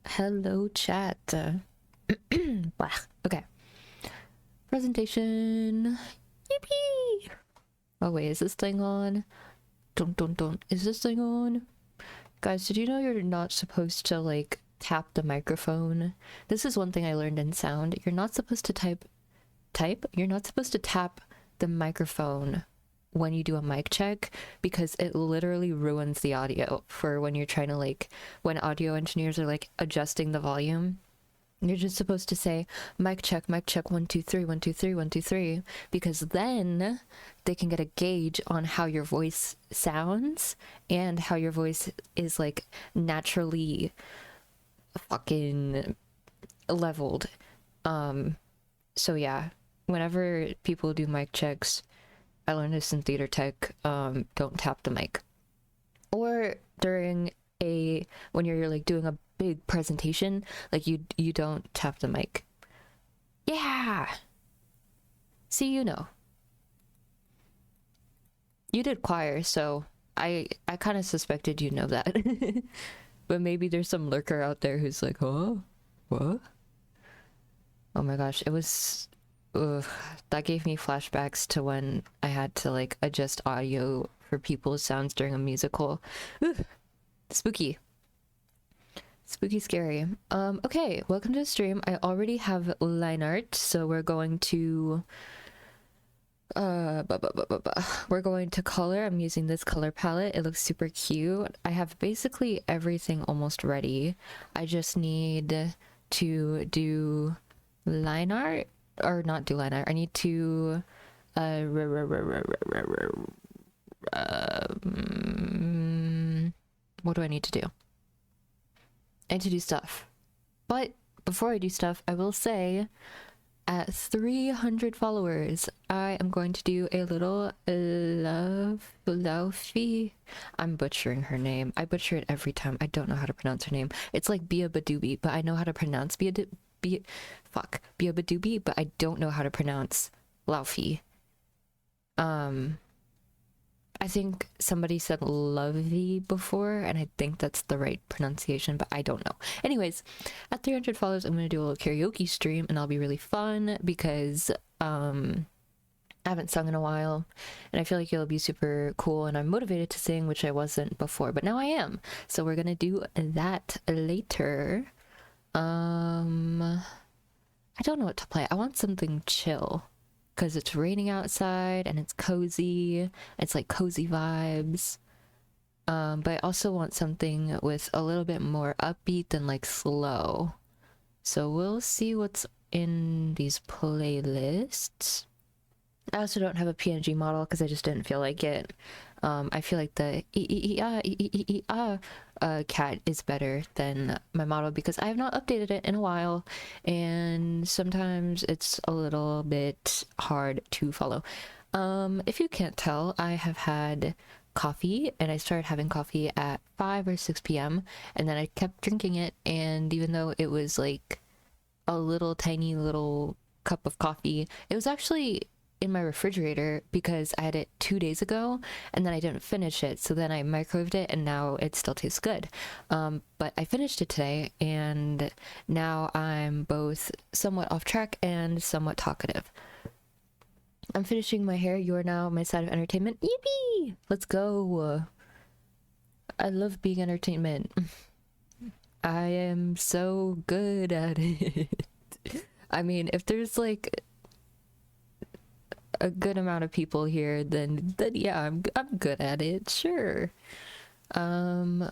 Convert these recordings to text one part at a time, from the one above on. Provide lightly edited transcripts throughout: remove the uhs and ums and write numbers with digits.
Hello, chat. Blah. Okay. Presentation. Yippee! Oh, wait, is this thing on? Don't. Is this thing on? Guys, did you know you're not supposed to, like, tap the microphone? This is one thing I learned in sound. You're not supposed to You're not supposed to tap the microphone when you do a mic check because it literally ruins the audio for when you're trying to, like, when audio engineers are, like, adjusting the volume. You're just supposed to say mic check, 1 2 3 1 2 3 1 2 3, because then they can get a gauge on how your voice sounds and how your voice is, like, naturally fucking leveled. So yeah, whenever people do mic checks, I learned this in theater tech, don't tap the mic. Or during when you're, like, doing a big presentation, like, you don't tap the mic. Yeah. See, you know. You did choir, so I kind of suspected you know that. But maybe there's some lurker out there who's like, "Huh? What?" Oh my gosh, it was that gave me flashbacks to when I had to, like, adjust audio for people's sounds during a musical. Spooky. Spooky scary. Okay, welcome to the stream. I already have line art, so we're going to we're going to color. I'm using this color palette. It looks super cute. I have basically everything almost ready. I just need to do line art, or not do line art. I need to what do I need to do? I need to do stuff. But before I do stuff, I will say, at 300 followers, I am going to do a little Lofi. I'm butchering her name. I butcher it every time. I don't know how to pronounce her name. It's like Bia Badoobie, but I know how to pronounce Bia Badoobie, but I don't know how to pronounce Laufey. I think somebody said lovey before, and I think that's the right pronunciation, but I don't know. Anyways, at 300 followers, I'm going to do a little karaoke stream, and I'll be really fun because I haven't sung in a while, and I feel like it'll be super cool, and I'm motivated to sing, which I wasn't before, but now I am. So we're going to do that later. I don't know what to play. I want something chill, because it's raining outside and it's cozy. It's like cozy vibes. But I also want something with a little bit more upbeat than, like, slow. So we'll see what's in these playlists. I also don't have a PNG model because I just didn't feel like it. I feel like the cat is better than my model because I have not updated it in a while, and sometimes it's a little bit hard to follow. If you can't tell, I have had coffee, and I started having coffee at 5 or 6 p.m. and then I kept drinking it, and even though it was like a little tiny little cup of coffee, it was actually in my refrigerator because I had it 2 days ago and then I didn't finish it, so then I microwaved it and now it still tastes good. But I finished it today and now I'm both somewhat off track and somewhat talkative. I'm finishing my hair. You are now my side of entertainment. Yippee! Let's go. I love being entertainment. I am so good at it. I mean, if there's, like, a good amount of people here, then yeah, I'm good at it. Sure. Oh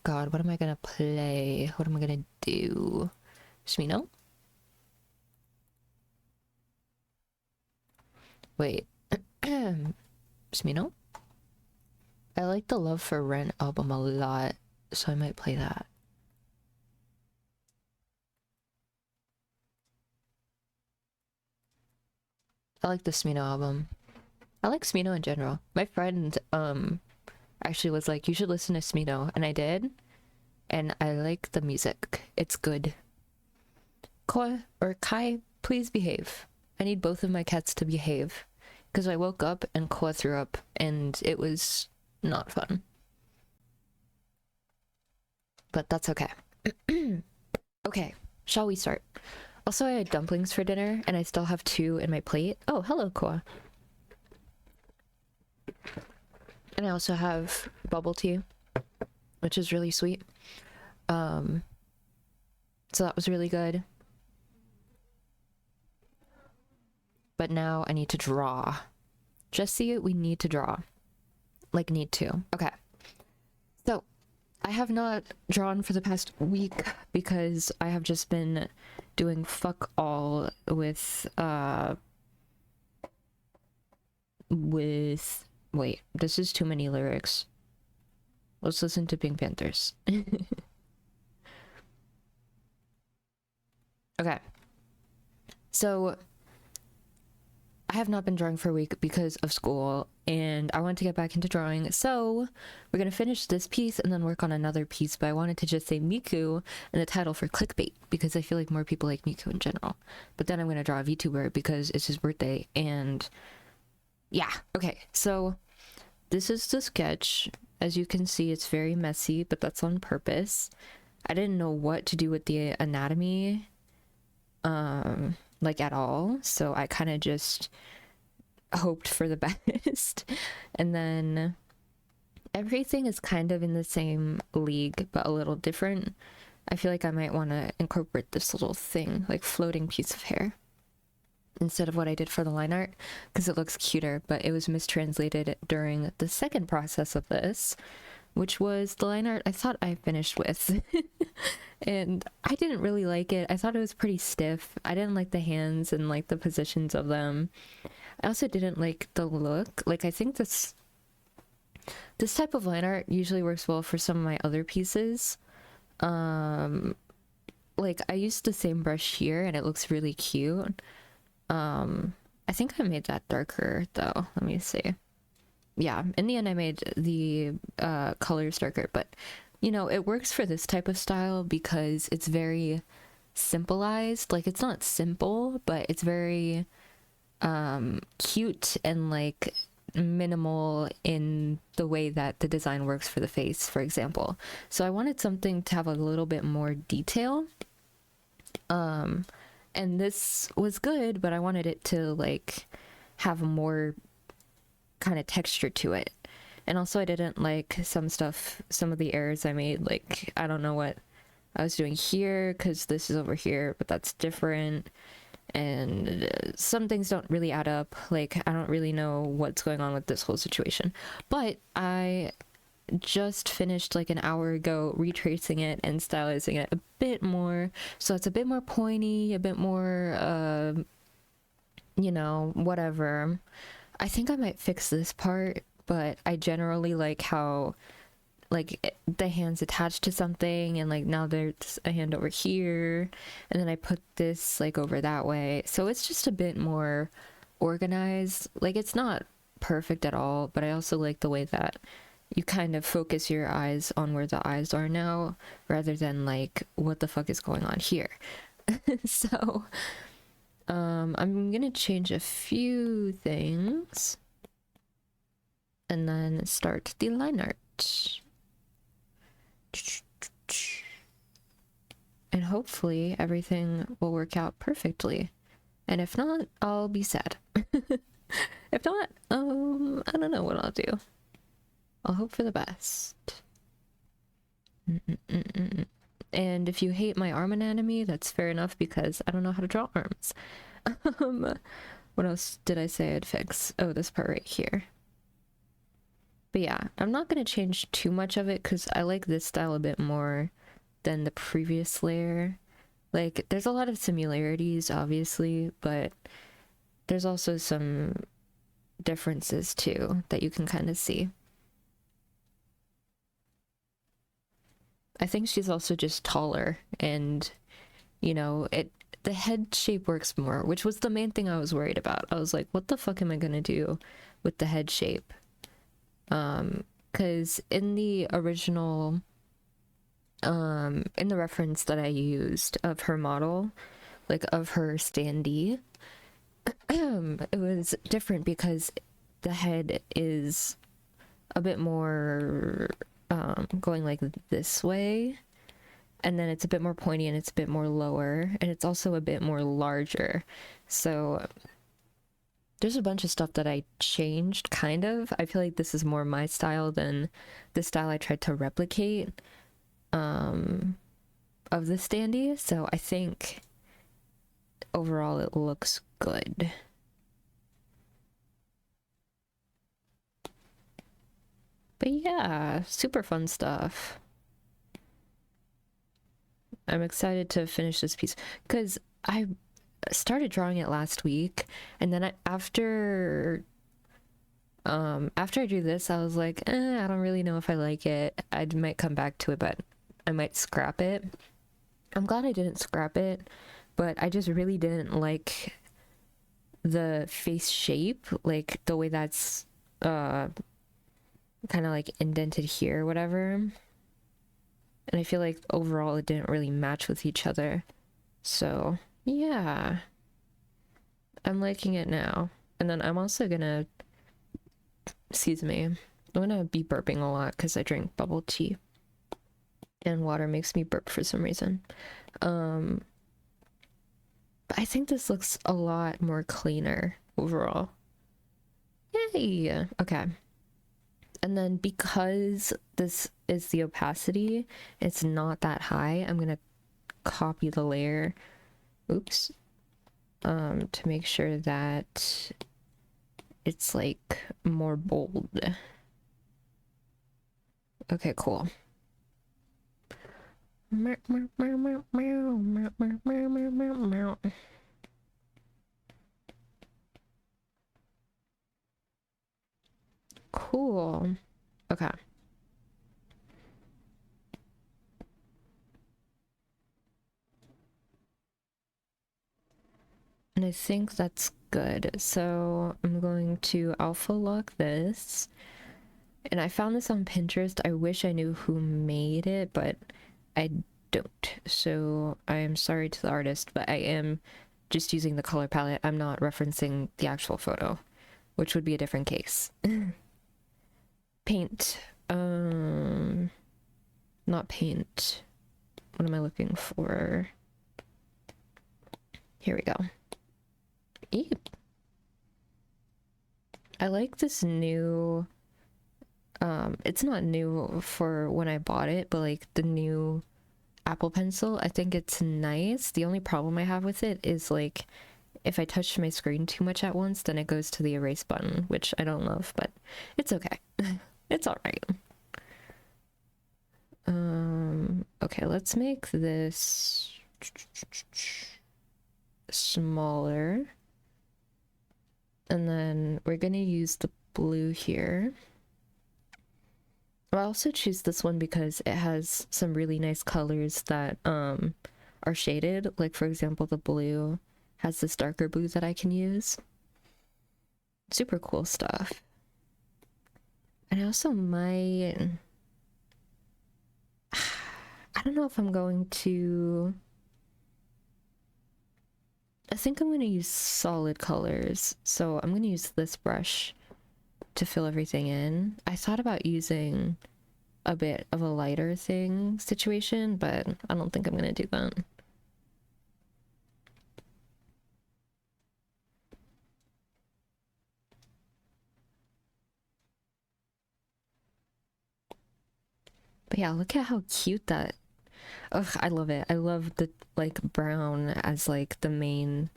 god, what am I gonna play? What am I gonna do? Smino? Wait. Smino? I like the Love for Rent album a lot, so I might play that. I like the Smino album. I like Smino in general. My friend actually was like, you should listen to Smino, and I did, and I like the music. It's good. Koi or Kai, please behave. I need both of my cats to behave because I woke up and Koa threw up and it was not fun. But that's okay. Okay, shall we start? Also, I had dumplings for dinner, and I still have 2 in my plate. Oh, hello, Koa. And I also have bubble tea, which is really sweet. So that was really good. But now I need to draw. Jesse, we need to draw. Like, need to. Okay. So, I have not drawn for the past week because I have just been doing fuck all with, wait, this is too many lyrics. Let's listen to Pink Panthers. Okay. So, I have not been drawing for a week because of school, and I want to get back into drawing, so we're gonna finish this piece and then work on another piece, but I wanted to just say Miku in the title for clickbait, because I feel like more people like Miku in general. But then I'm gonna draw a VTuber because it's his birthday, and yeah. Okay, so this is the sketch. As you can see, it's very messy, but that's on purpose. I didn't know what to do with the anatomy, like at all, so I kind of just hoped for the best. And then everything is kind of in the same league, but a little different. I feel like I might want to incorporate this little thing, like floating piece of hair, instead of what I did for the line art, because it looks cuter, but it was mistranslated during the second process of this, which was the line art I thought I finished with. And I didn't really like it. I thought it was pretty stiff. I didn't like the hands and like the positions of them. I also didn't like the look. Like, I think this type of line art usually works well for some of my other pieces. Like, I used the same brush here and it looks really cute. I think I made that darker though. Let me see. Yeah, in the end I made the colors darker, but you know, it works for this type of style because it's very simplified. Like, it's not simple, but it's very cute and like minimal in the way that the design works for the face, for example. So I wanted something to have a little bit more detail. And this was good, but I wanted it to like have more kind of texture to it. And also I didn't like some of the errors I made. Like, I don't know what I was doing here because this is over here, but that's different. And some things don't really add up. Like, I don't really know what's going on with this whole situation. But I just finished like an hour ago retracing it and stylizing it a bit more. So it's a bit more pointy, a bit more, you know, whatever. I think I might fix this part, but I generally like how like the hand's attached to something and like now there's a hand over here and then I put this like over that way, so it's just a bit more organized. Like, it's not perfect at all, but I also like the way that you kind of focus your eyes on where the eyes are now rather than like what the fuck is going on here. So I'm gonna change a few things and then start the line art. And hopefully everything will work out perfectly. And if not, I'll be sad. If not, I don't know what I'll do. I'll hope for the best. And if you hate my arm anatomy, that's fair enough because I don't know how to draw arms. What else did I say I'd fix? Oh, this part right here. But yeah, I'm not going to change too much of it because I like this style a bit more than the previous layer. Like, there's a lot of similarities, obviously, but there's also some differences too that you can kind of see. I think she's also just taller and, you know, the head shape works more, which was the main thing I was worried about. I was like, what the fuck am I gonna do with the head shape? Because in the original, in the reference that I used of her model, like of her standee, it was different because the head is a bit more going like this way, and then it's a bit more pointy and it's a bit more lower, and it's also a bit more larger. So there's a bunch of stuff that I changed, kind of. I feel like this is more my style than the style I tried to replicate of the standee. So I think overall it looks good. But yeah, super fun stuff. I'm excited to finish this piece because I started drawing it last week, and then after I do this, I was like, I don't really know if I like it. I might come back to it, but I might scrap it. I'm glad I didn't scrap it, but I just really didn't like the face shape, like the way that's kind of like indented here, whatever. And I feel like overall it didn't really match with each other. So yeah, I'm liking it now. And then I'm also gonna, excuse me, I'm gonna be burping a lot because I drink bubble tea and water makes me burp for some reason. But I think this looks a lot more cleaner overall. Yay! Okay. And then because this is the opacity, it's not that high, I'm gonna copy the layer, oops, to make sure that it's like more bold. Okay, cool. Cool. Okay. And I think that's good. So I'm going to alpha lock this. And I found this on Pinterest. I wish I knew who made it, but I don't. So I am sorry to the artist, but I am just using the color palette. I'm not referencing the actual photo, which would be a different case. Paint. Not paint. What am I looking for? Here we go. Ew. I like this new, it's not new for when I bought it, but like the new Apple Pencil. I think it's nice. The only problem I have with it is like if I touch my screen too much at once, then it goes to the erase button, which I don't love, but it's okay. It's all right. Okay, let's make this smaller. And then we're gonna use the blue here. I also choose this one because it has some really nice colors that are shaded. Like for example, the blue has this darker blue that I can use. Super cool stuff. And I also might, I don't know if I'm going to, I think I'm going to use solid colors. So I'm going to use this brush to fill everything in. I thought about using a bit of a lighter thing situation, but I don't think I'm going to do that. But yeah, look at how cute that. Ugh, I love it. I love the like brown as like the main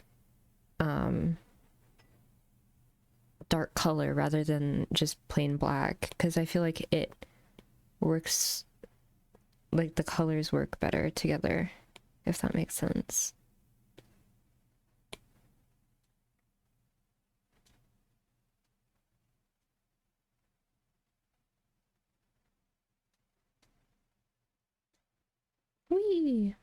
dark color rather than just plain black, because I feel like it works, like the colors work better together, if that makes sense. Whee!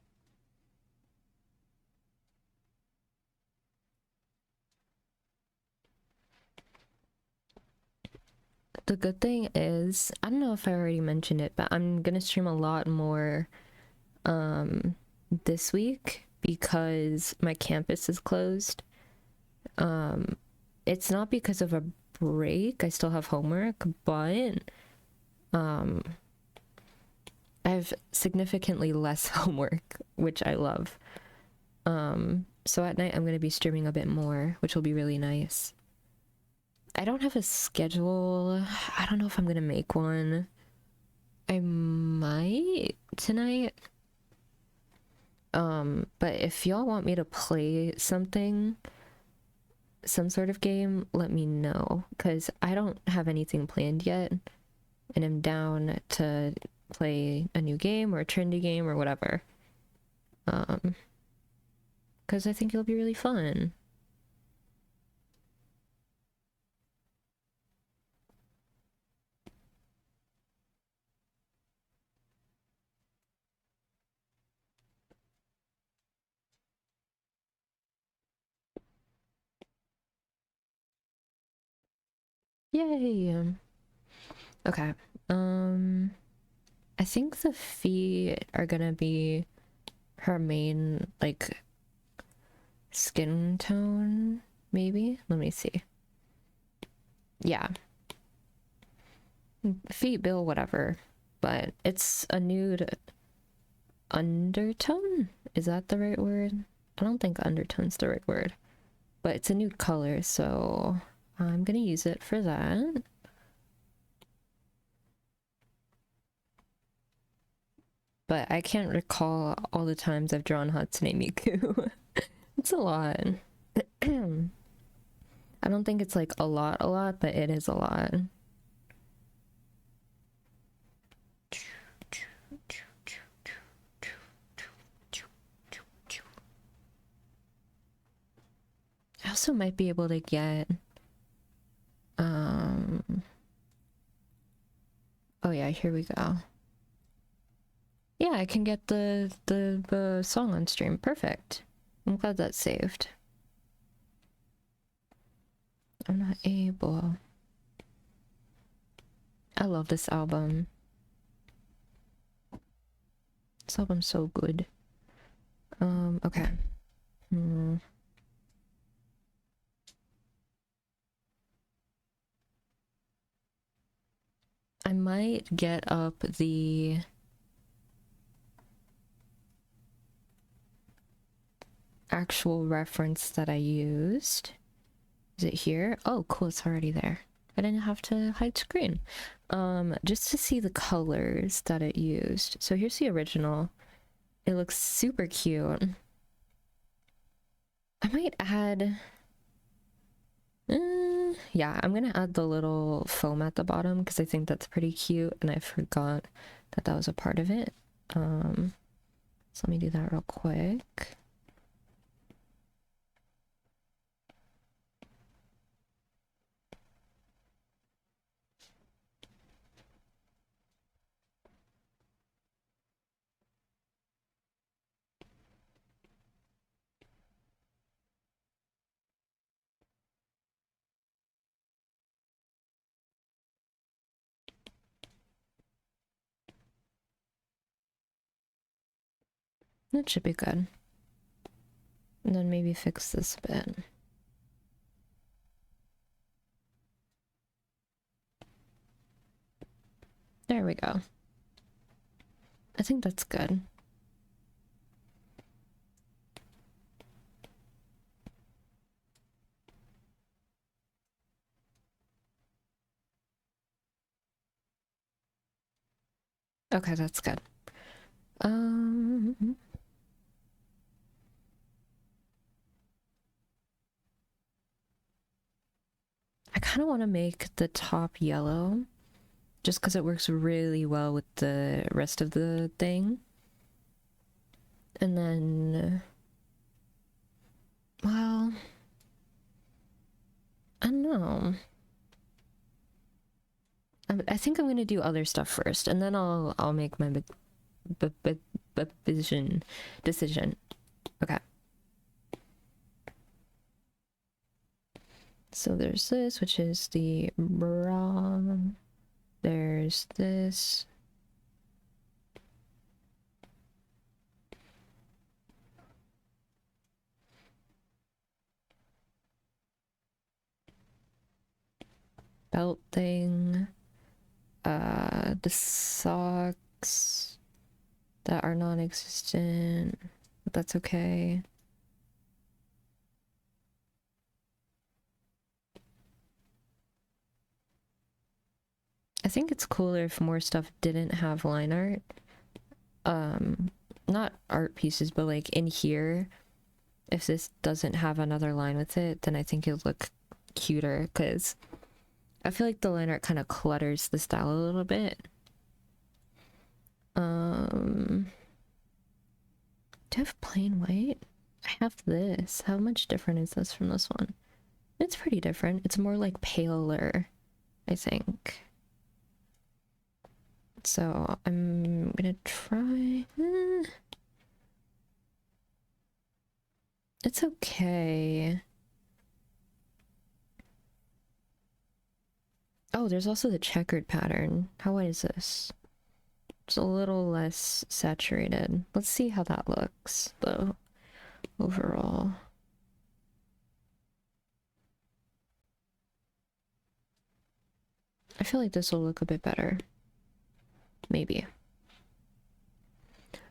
The good thing is, I don't know if I already mentioned it, but I'm gonna stream a lot more this week because my campus is closed. It's not because of a break, I still have homework, but I have significantly less homework, which I love. So at night I'm going to be streaming a bit more, which will be really nice. I don't have a schedule. I don't know if I'm going to make one. I might tonight. But if y'all want me to play something, some sort of game, let me know, because I don't have anything planned yet, and I'm down to play a new game or a trendy game or whatever. Because I think it'll be really fun. Yay! Okay. I think the feet are gonna be her main, like, skin tone, maybe? Let me see. Yeah. Feet, bill, whatever. But it's a nude undertone? Is that the right word? I don't think undertone's the right word. But it's a nude color, so I'm gonna use it for that. But I can't recall all the times I've drawn Hatsune Miku. It's a lot. I don't think it's like a lot, but it is a lot. I also might be able to get oh yeah, here we go. Yeah, I can get the song on stream. Perfect. I'm glad that's saved. I'm not able. I love this album. This album's so good. Okay. I might get up the actual reference that I used. Is it here? Oh, cool, it's already there. I didn't have to hide screen. Just to see the colors that it used. So here's the original. It looks super cute. I might add... yeah, I'm gonna add the little foam at the bottom because I think that's pretty cute and I forgot that that was a part of it. So let me do that real quick. That should be good. And then maybe fix this bit. There we go. I think that's good. Okay, that's good. I kind of want to make the top yellow just because it works really well with the rest of the thing. And then, well, I don't know. I think I'm gonna do other stuff first, and then I'll make my decision. Okay. So there's this, which is the bra. There's this. Belt thing. The socks. that are non-existent, but that's okay. I think it's cooler if more stuff didn't have line art. Not art pieces, but like in here, if this doesn't have another line with it, then I think it'll look cuter, because I feel like the line art kind of clutters the style a little bit. Do I have plain white? I have this. How much different is this from this one? It's pretty different. It's more like paler, I think. So I'm gonna try. It's okay. Oh, there's also the checkered pattern. How white is this? It's a little less saturated. Let's see how that looks, though, overall. I feel like this will look a bit better. Maybe.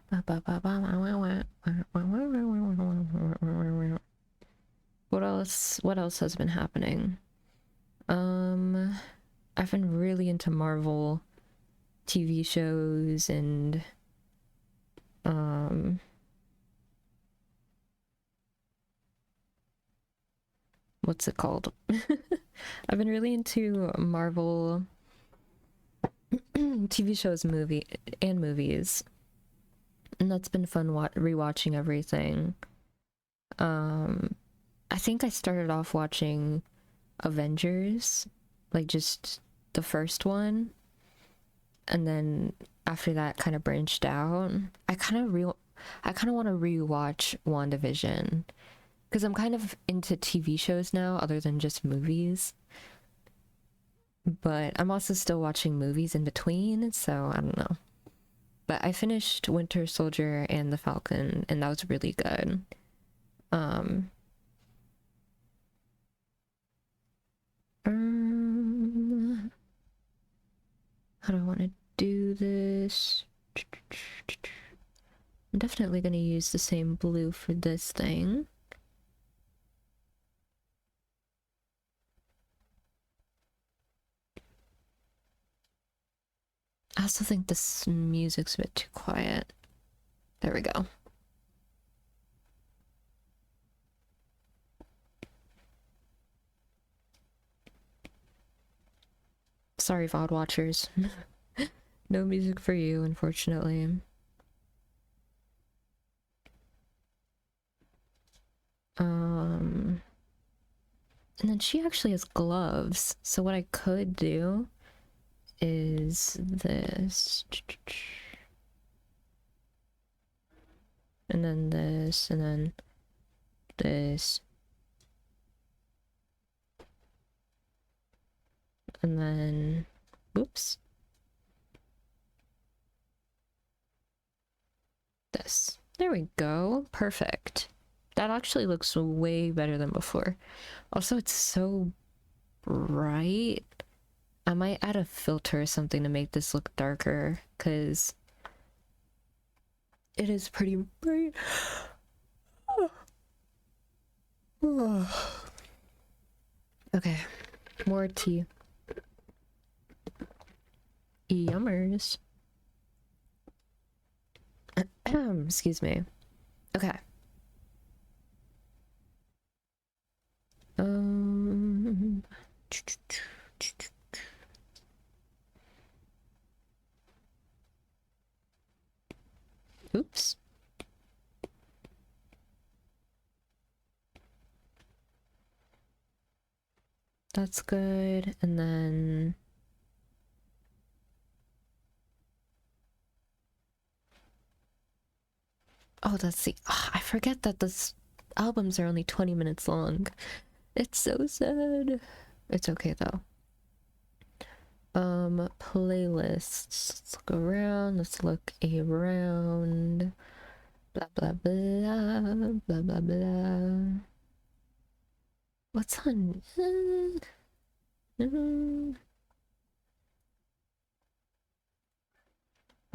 What else has been happening? I've been really into Marvel TV shows and what's it called? I've been really into Marvel TV shows, movies, and that's been fun rewatching everything. I think I started off watching Avengers, like just the first one, and then after that kind of branched out. I kind of want to rewatch WandaVision, because I'm kind of into TV shows now other than just movies. But I'm also still watching movies in between, so I don't know. But I finished Winter Soldier and the Falcon, and that was really good. How do I want to do this? I'm definitely going to use the same blue for this thing. I also think this music's a bit too quiet. There we go. Sorry, VOD watchers. No music for you, unfortunately. And then she actually has gloves, so what I could do is this. And then this, and then this. And then, oops. This. There we go. Perfect. That actually looks way better than before. Also, it's so bright. I might add a filter or something to make this look darker, because it is pretty bright. Okay, more tea. Yummers. Excuse me. Okay. Oops. That's good. And then oh, that's the I forget that this albums are only 20 minutes long. It's so sad. It's okay though. Playlists. Let's look around. Let's look around. Blah blah blah. Blah blah blah. What's on?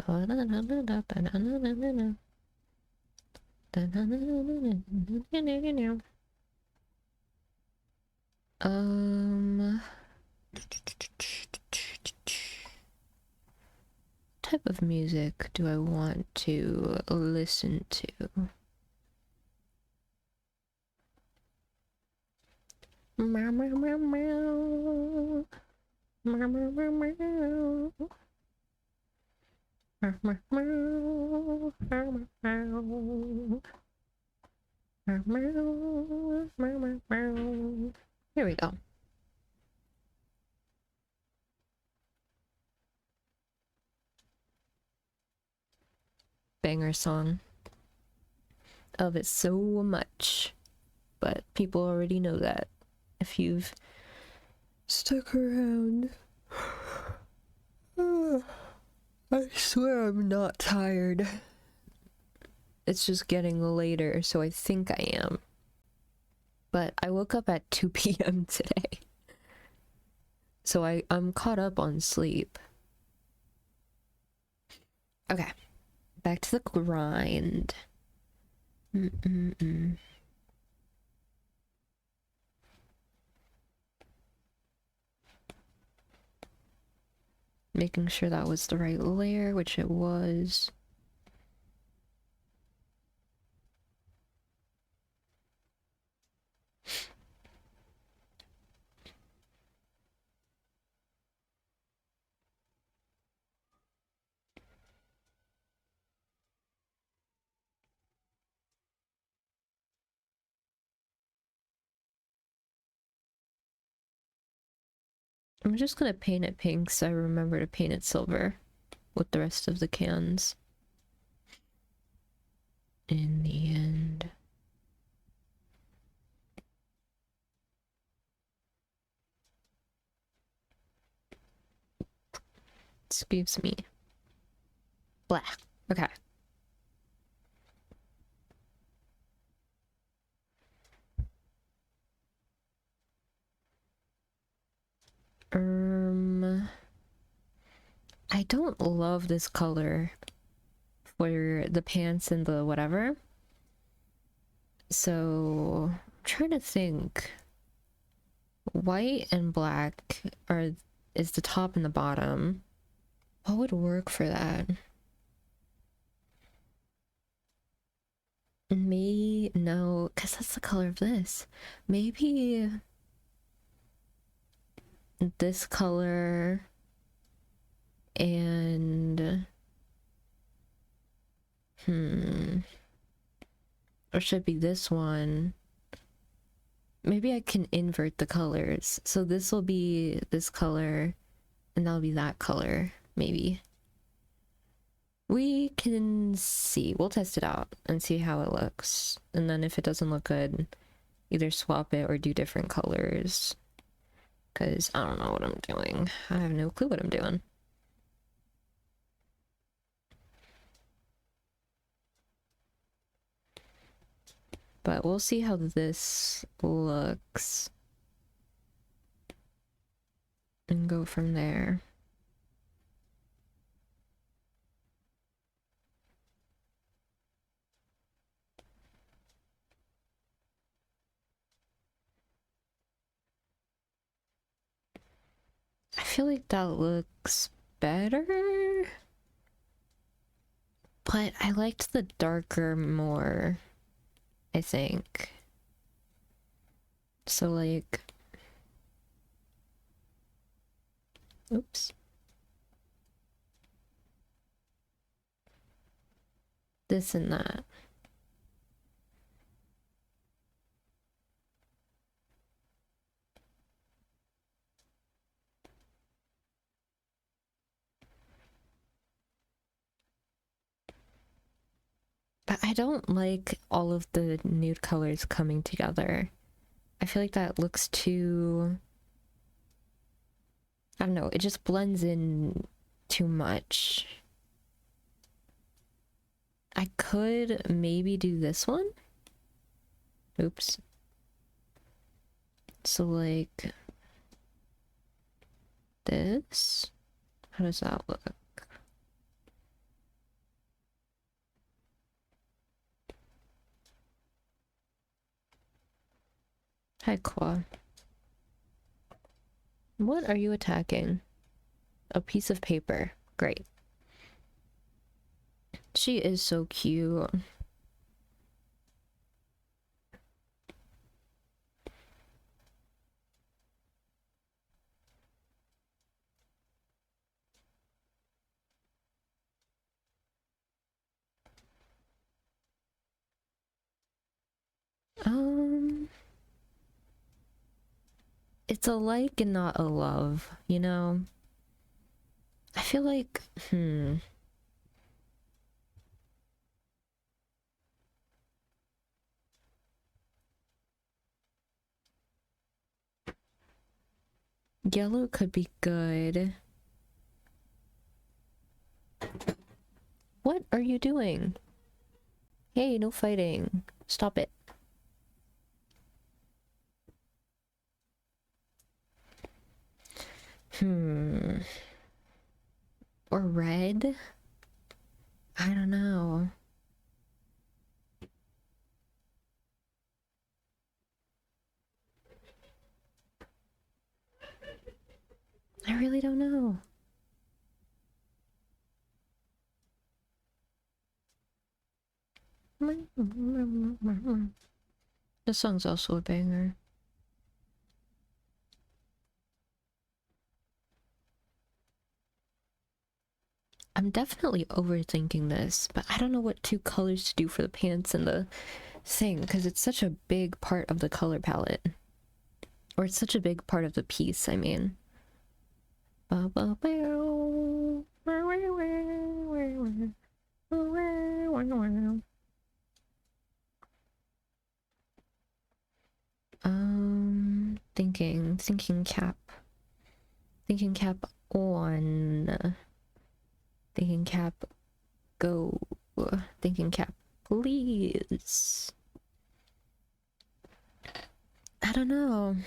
Type of music do I want to listen to? Meow, meow, meow, meow. Meow, meow, meow, meow. Meow, meow, meow. Meow, meow, meow. Meow, meow, meow, meow, meow. Here we go. Banger song. I love it so much. But people already know that if you've stuck around. I swear I'm not tired. It's just getting later, so I think I am. But I woke up at 2 p.m. today. So I'm caught up on sleep. Okay. Back to the grind. Making sure that was the right layer, which it was. I'm just gonna paint it pink so I remember to paint it silver with the rest of the cans. In the end. Excuse me. Blah. Okay. I don't love this color for the pants and the whatever. So, I'm trying to think. White and black is the top and the bottom. What would work for that? No, because that's the color of this. Maybe this color and or should it be this one? Maybe I can invert the colors. So this will be this color and that'll be that color, maybe. We can see. We'll test it out and see how it looks. And then if it doesn't look good, either swap it or do different colors. Because I don't know what I'm doing. I have no clue what I'm doing. But we'll see how this looks. And go from there. I feel like that looks better. But I liked the darker more, I think. So like... Oops. This and that. But I don't like all of the nude colors coming together. I feel like that looks too... I don't know, it just blends in too much. I could maybe do this one. Oops. So like... this? How does that look? Hi, Qua. What are you attacking? A piece of paper. Great. She is so cute. It's a like and not a love, you know? I feel like, yellow could be good. What are you doing? Hey, no fighting. Stop it. Or red? I don't know. I really don't know. This song's also a banger. I'm definitely overthinking this, but I don't know what two colors to do for the pants and the thing, because it's such a big part of the color palette. Or it's such a big part of the piece, I mean. Thinking cap. Thinking cap on. Thinking cap go. Thinking cap please. I don't know.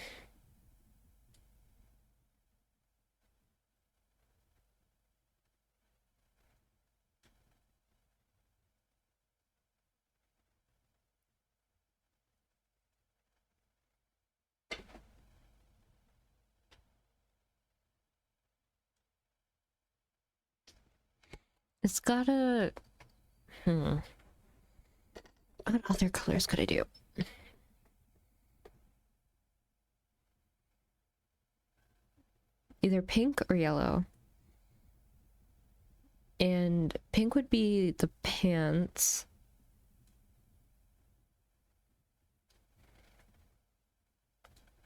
It's gotta... What other colors could I do? Either pink or yellow. And pink would be the pants.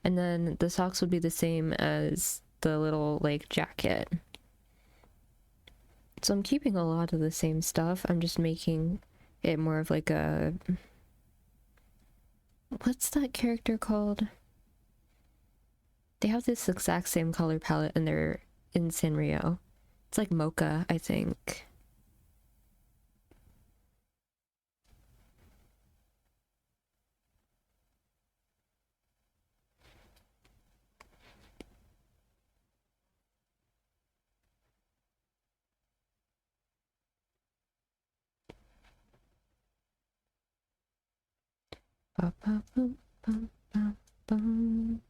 And then the socks would be the same as the little, like, jacket. So I'm keeping a lot of the same stuff. I'm just making it more of like a... What's that character called? They have this exact same color palette and they're in Sanrio. It's like mocha, I think. Ba, ba, boom, bum, bum, bum.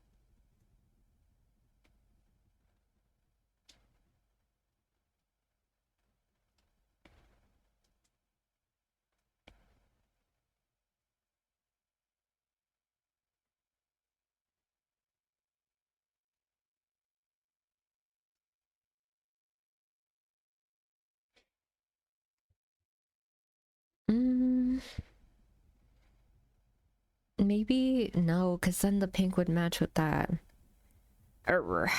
Maybe no, because then the pink would match with that. Arr.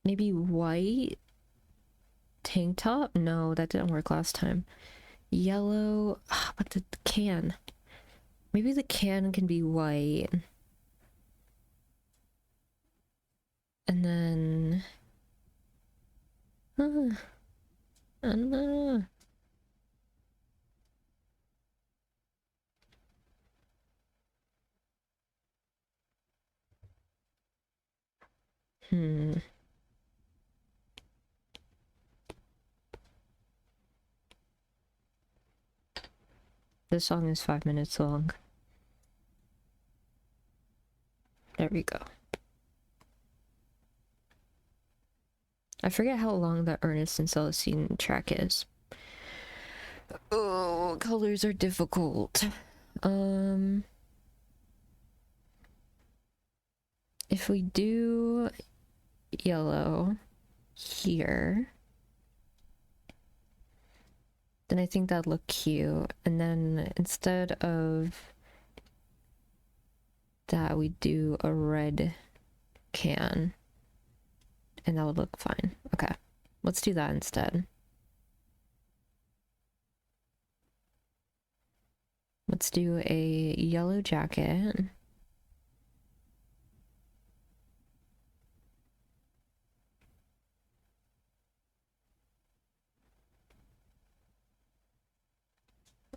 Maybe white tank top? No, that didn't work last time. Yellow, but the can. Maybe the can can be white. And then... I don't know. This song is 5 minutes long. There we go. I forget how long the Ernest and Celestine track is. Oh, colors are difficult. If we do yellow here, then I think that'd look cute. And then instead of that, we do a red can, and that would look fine. Okay, let's do that instead. Let's do a yellow jacket.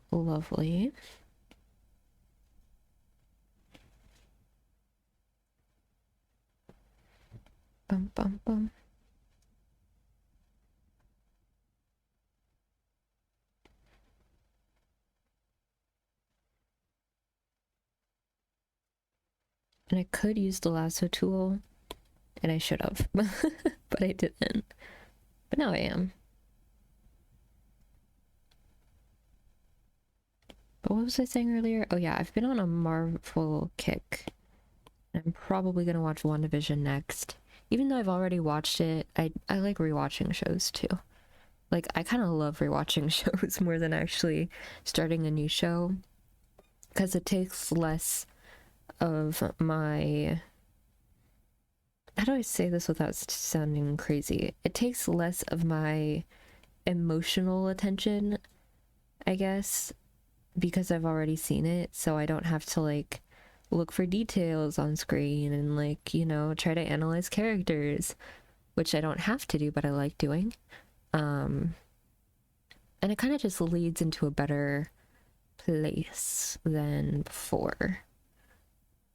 Lovely. Bum, bum, bum. And I could use the lasso tool, and I should have, but I didn't. But now I am. But what was I saying earlier? Oh yeah, I've been on a Marvel kick. I'm probably gonna watch WandaVision next. Even though I've already watched it, I like rewatching shows too. Like, I kind of love rewatching shows more than actually starting a new show, because it takes less of my... How do I say this without sounding crazy? It takes less of my emotional attention, I guess, because I've already seen it, so I don't have to, like, look for details on screen and, like, you know, try to analyze characters, which I don't have to do, but I like doing. And it kind of just leads into a better place than before.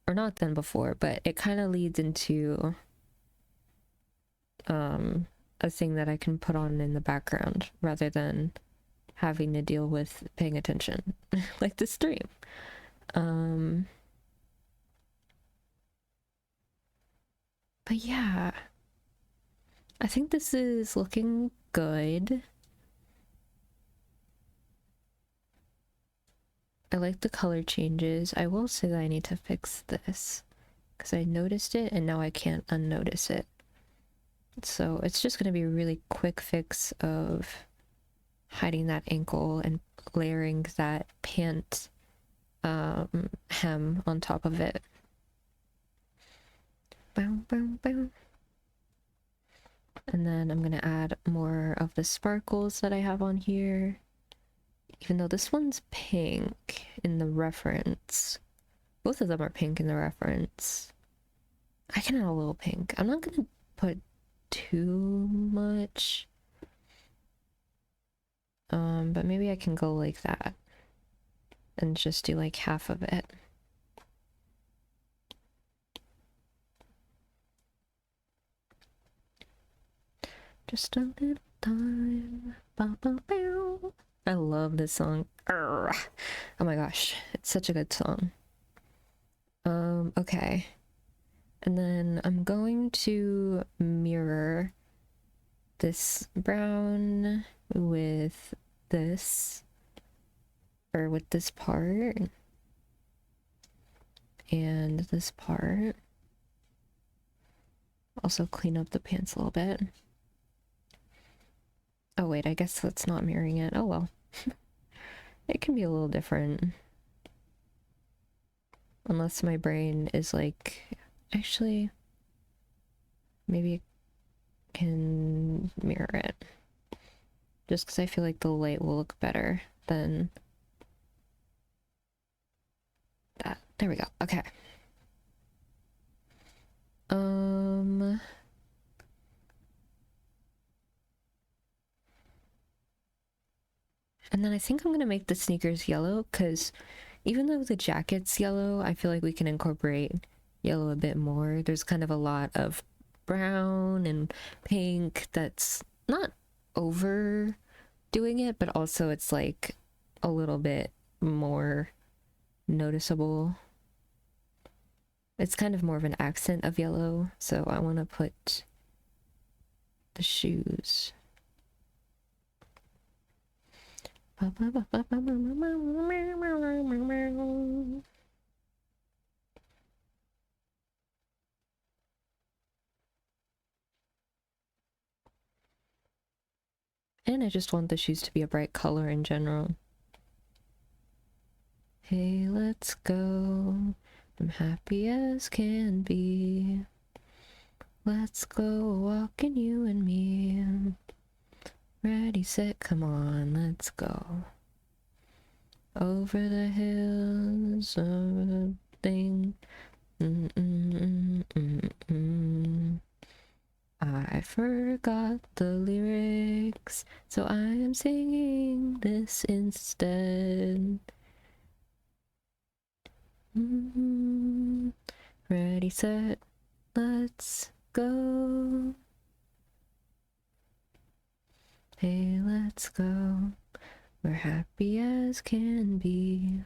Or not than before, but it kind of leads into a thing that I can put on in the background rather than having to deal with paying attention like the stream. But yeah, I think this is looking good. I like the color changes. I will say that I need to fix this because I noticed it and now I can't unnotice it. So it's just going to be a really quick fix of hiding that ankle and layering that pant hem on top of it. Boom, boom, boom. And then I'm going to add more of the sparkles that I have on here. Even though this one's pink in the reference. Both of them are pink in the reference. I can add a little pink. I'm not going to put too much. But maybe I can go like that. And just do like half of it. Just a little time. Bow, bow, bow. I love this song. Urgh. Oh my gosh, it's such a good song. Okay. And then I'm going to mirror this brown with this, or with this part, and this part. Also clean up the pants a little bit. Oh wait, I guess that's not mirroring it. Oh well. It can be a little different. Unless my brain is like... Actually, maybe it can mirror it. Just because I feel like the light will look better than that. There we go. Okay. And then I think I'm gonna make the sneakers yellow, because even though the jacket's yellow, I feel like we can incorporate yellow a bit more. There's kind of a lot of brown and pink that's not overdoing it, but also it's like a little bit more noticeable. It's kind of more of an accent of yellow, so I want to put the shoes. And I just want the shoes to be a bright color in general. Hey, let's go. I'm happy as can be. Let's go walking, you and me. Ready, set, come on, let's go. Over the hills of a thing. I forgot the lyrics, so I am singing this instead. Ready, set, let's go. Hey, let's go. We're happy as can be.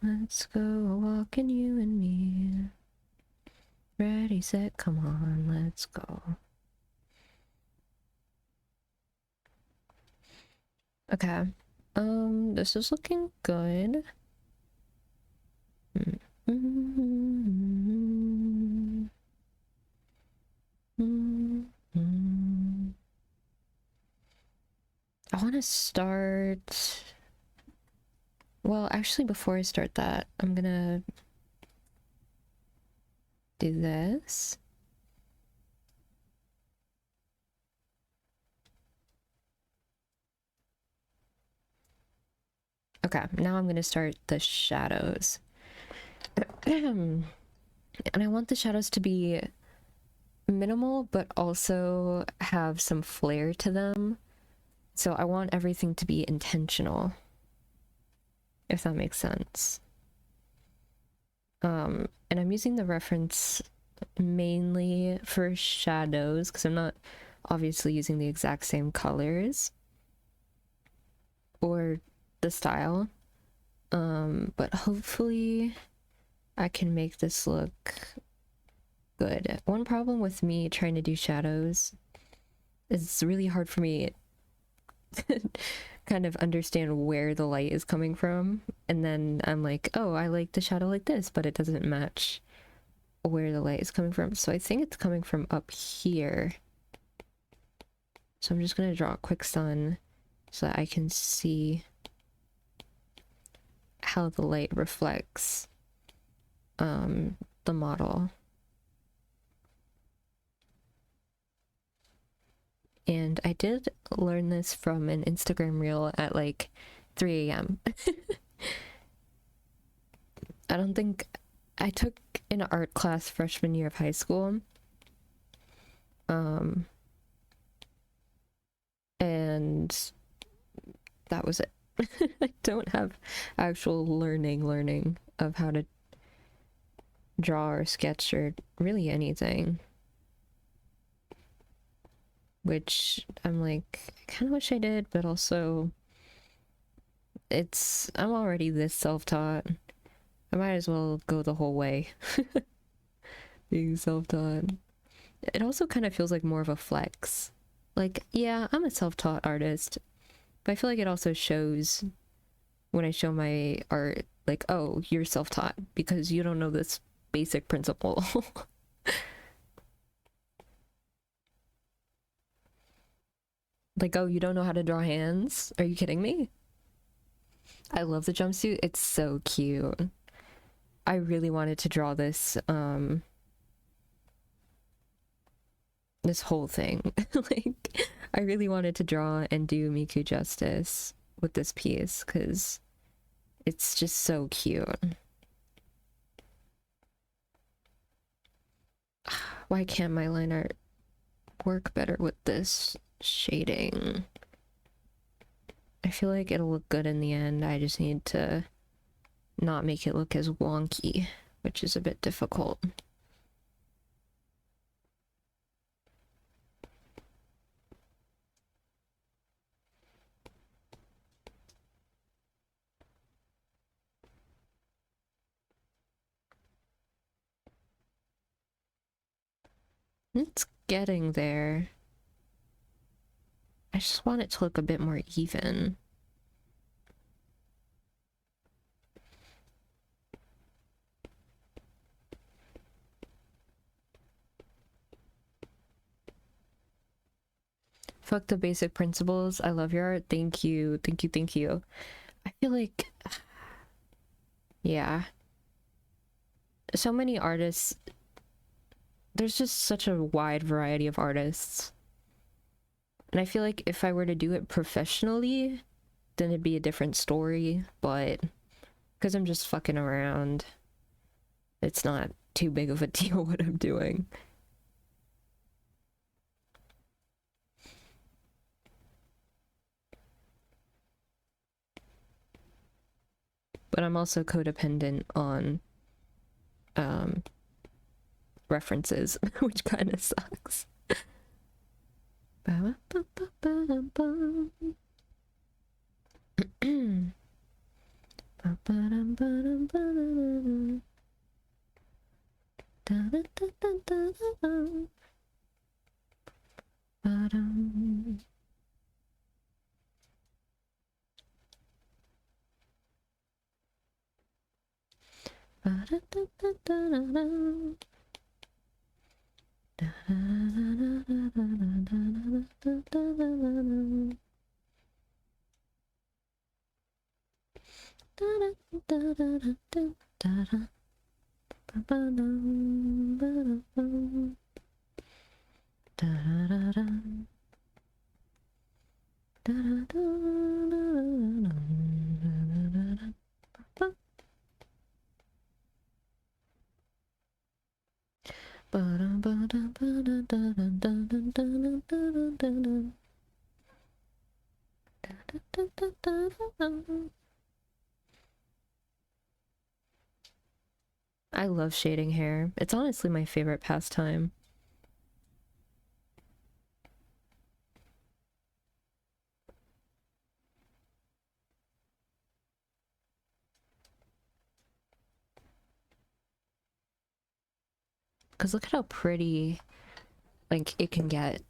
Let's go walking, you and me. Ready, set, come on, let's go. Okay. This is looking good. I want to start... Well, actually, before I start that, I'm gonna do this. Okay, now I'm gonna start the shadows. And I want the shadows to be minimal, but also have some flair to them. So I want everything to be intentional, if that makes sense. And I'm using the reference mainly for shadows because I'm not obviously using the exact same colors or the style. But hopefully I can make this look good. One problem with me trying to do shadows is it's really hard for me to kind of understand where the light is coming from, and then I'm like, oh, I like the shadow like this, but it doesn't match where the light is coming from. So I think it's coming from up here. So I'm just gonna draw a quick sun so that I can see how the light reflects the model. And I did learn this from an Instagram reel at like 3 a.m. I don't think I took an art class freshman year of high school. And that was it. I don't have actual learning of how to draw or sketch or really anything. Which I'm like, I kind of wish I did, but also I'm already this self-taught. I might as well go the whole way. Being self-taught. It also kind of feels like more of a flex. Like, yeah, I'm a self-taught artist, but I feel like it also shows when I show my art, like, oh, you're self-taught because you don't know this basic principle. Like, oh, you don't know how to draw hands? Are you kidding me? I love the jumpsuit. It's so cute. I really wanted to draw this, this whole thing. Like, I really wanted to draw and do Miku justice with this piece because it's just so cute. Why can't my line art work better with this shading? I feel like it'll look good in the end. I just need to not make it look as wonky, which is a bit difficult. It's getting there. I just want it to look a bit more even. Fuck the basic principles. I love your art. Thank you. Thank you. Thank you. I feel like, yeah. So many artists. There's just such a wide variety of artists. And I feel like if I were to do it professionally, then it'd be a different story. But because I'm just fucking around, it's not too big of a deal what I'm doing. But I'm also codependent on references, which kind of sucks. I love shading hair. It's honestly my favorite pastime. Because look at how pretty, like, it can get.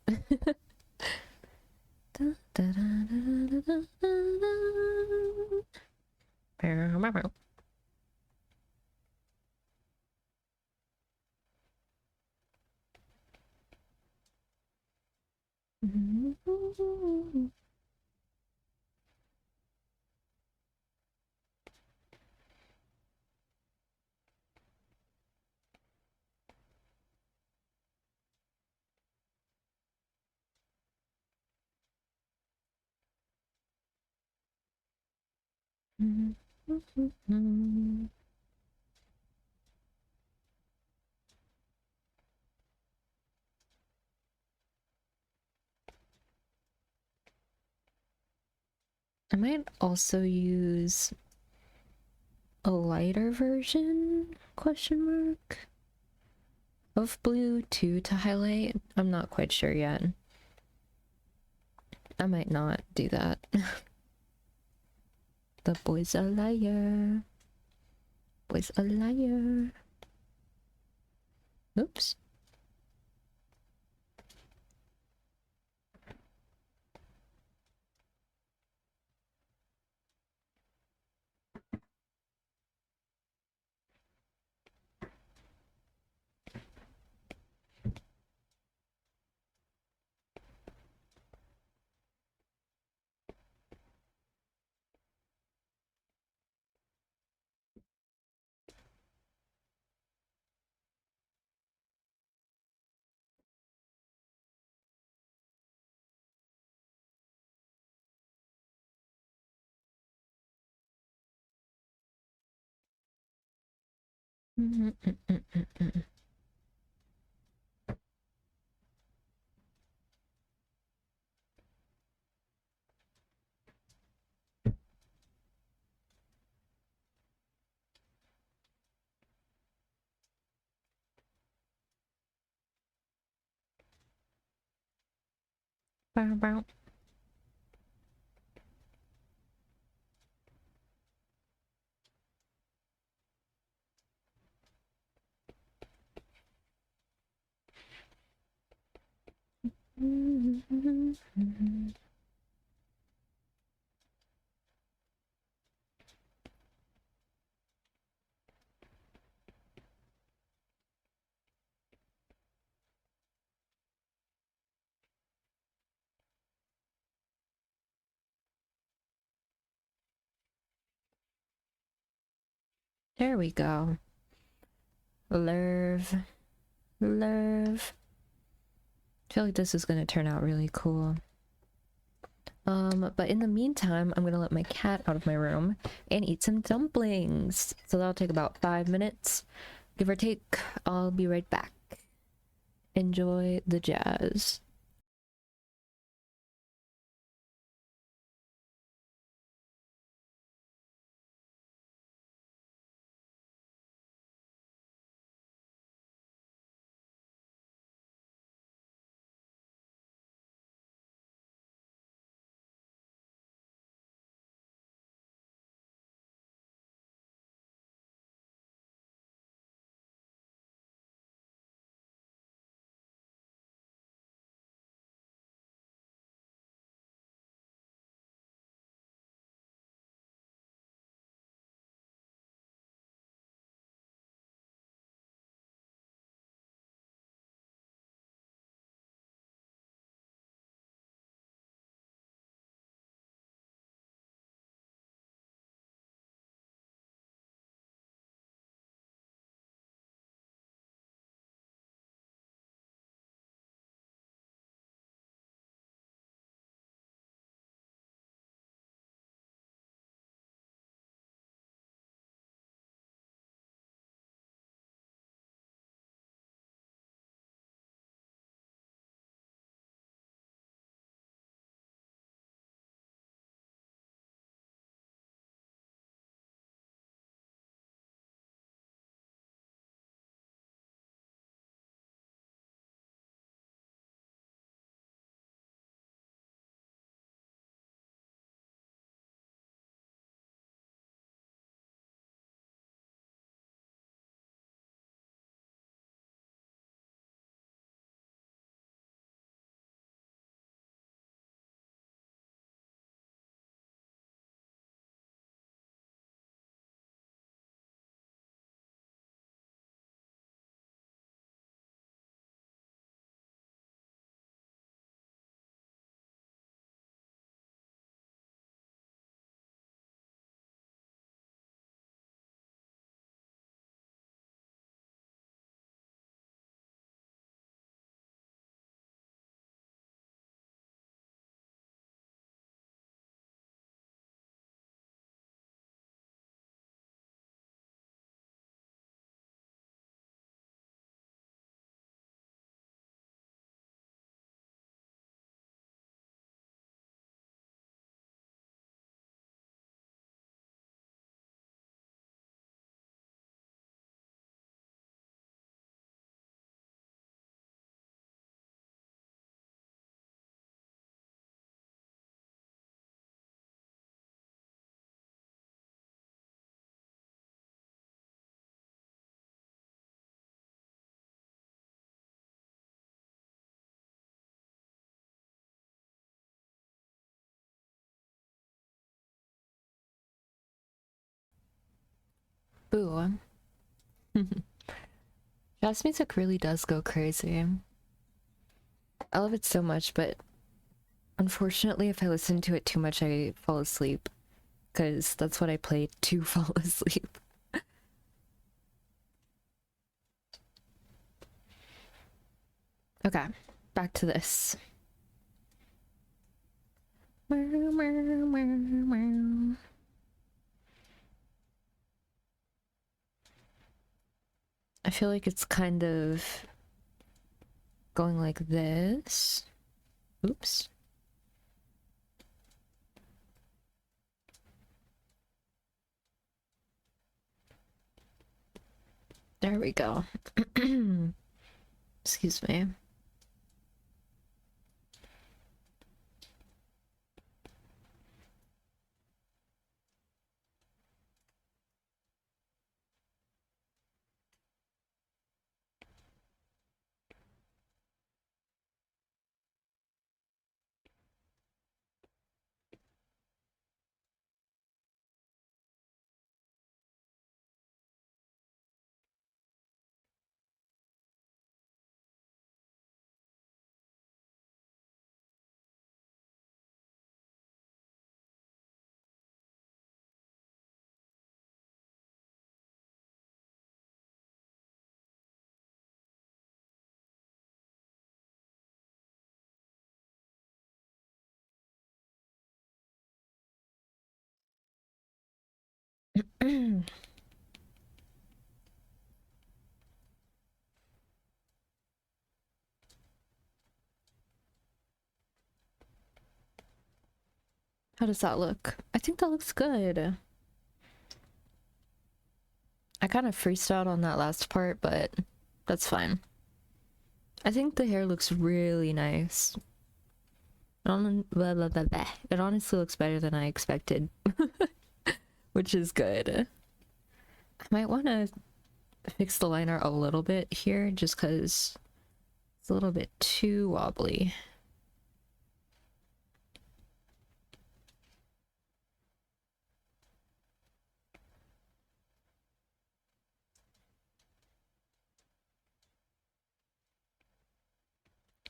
I might also use a lighter version, question mark, of blue too to highlight. I'm not quite sure yet. I might not do that. The boy's a liar. Boy's a liar. Oops. Bow, bow. There we go. Lerv. Lerv. I feel like this is gonna turn out really cool. But in the meantime, I'm gonna let my cat out of my room and eat some dumplings. So that'll take about 5 minutes, give or take. I'll be right back. Enjoy the jazz. Boo. Jazz music really does go crazy. I love it so much, but unfortunately, if I listen to it too much, I fall asleep. Because that's what I play to fall asleep. Okay, back to this. I feel like it's kind of going like this. Oops. There we go. Excuse me. How does that look? I think that looks good. I kind of freestyled on that last part, but that's fine. I think the hair looks really nice. It honestly looks better than I expected, which is good. I might want to fix the liner a little bit here just because it's a little bit too wobbly.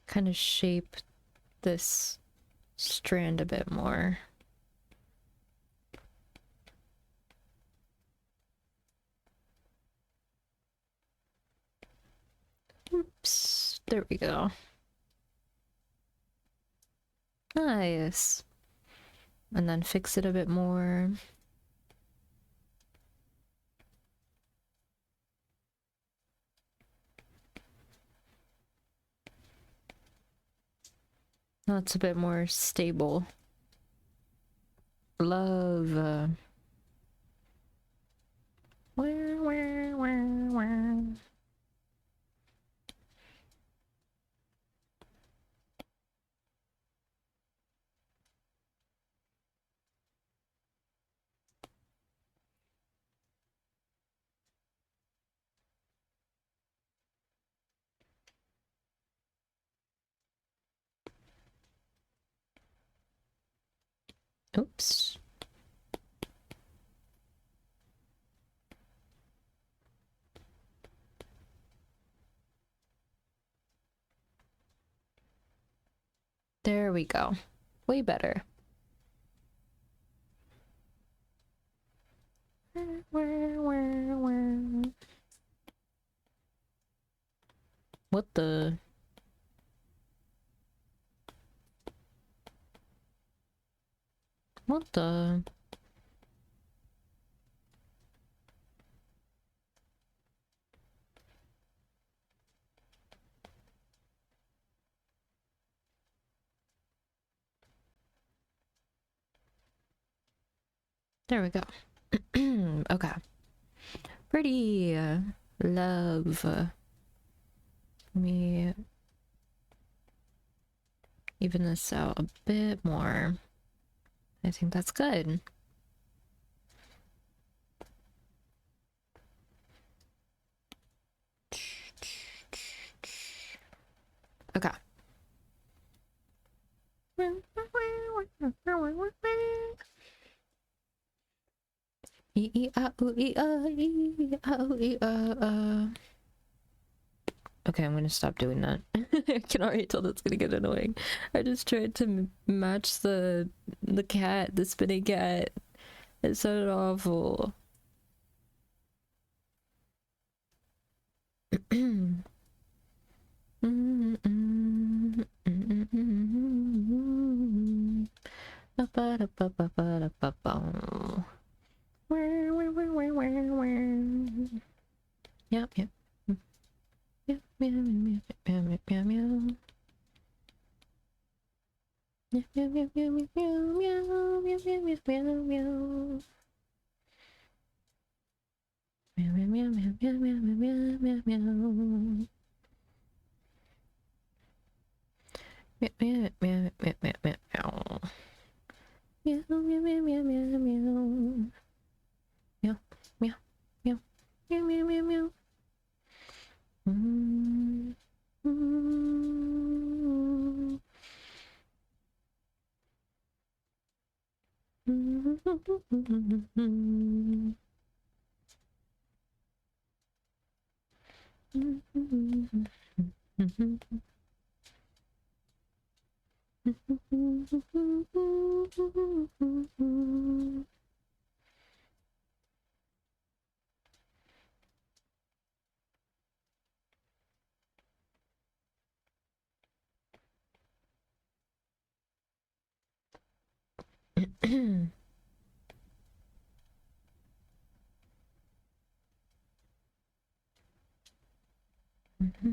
Kind of shape this strand a bit more. Oops, there we go. Nice. And then fix it a bit more. Now it's a bit more stable. Love. Oops. There we go. Way better. What the? What the? There we go. Okay. Pretty. Love. Let me even this out a bit more. I think that's good. Okay. Okay, I'm gonna stop doing that. I can already tell that's gonna get annoying. I just tried to match the cat, the spinning cat. It sounded awful. Yep, yep. Meow, meow, meow, meow, meow, meow, meow. Meow, meow, meow, meow, meow, meow, meow, meow, meow, meow, meow. Meow, meow, meow, meow, meow, meow, meow, meow, meow. Meow, meow, meow, meow, meow, meow, meow. Meow, meow, meow, meow, meow, meow. Meow, meow, meow, meow, meow, meow, meow. Mm, mm, mm, I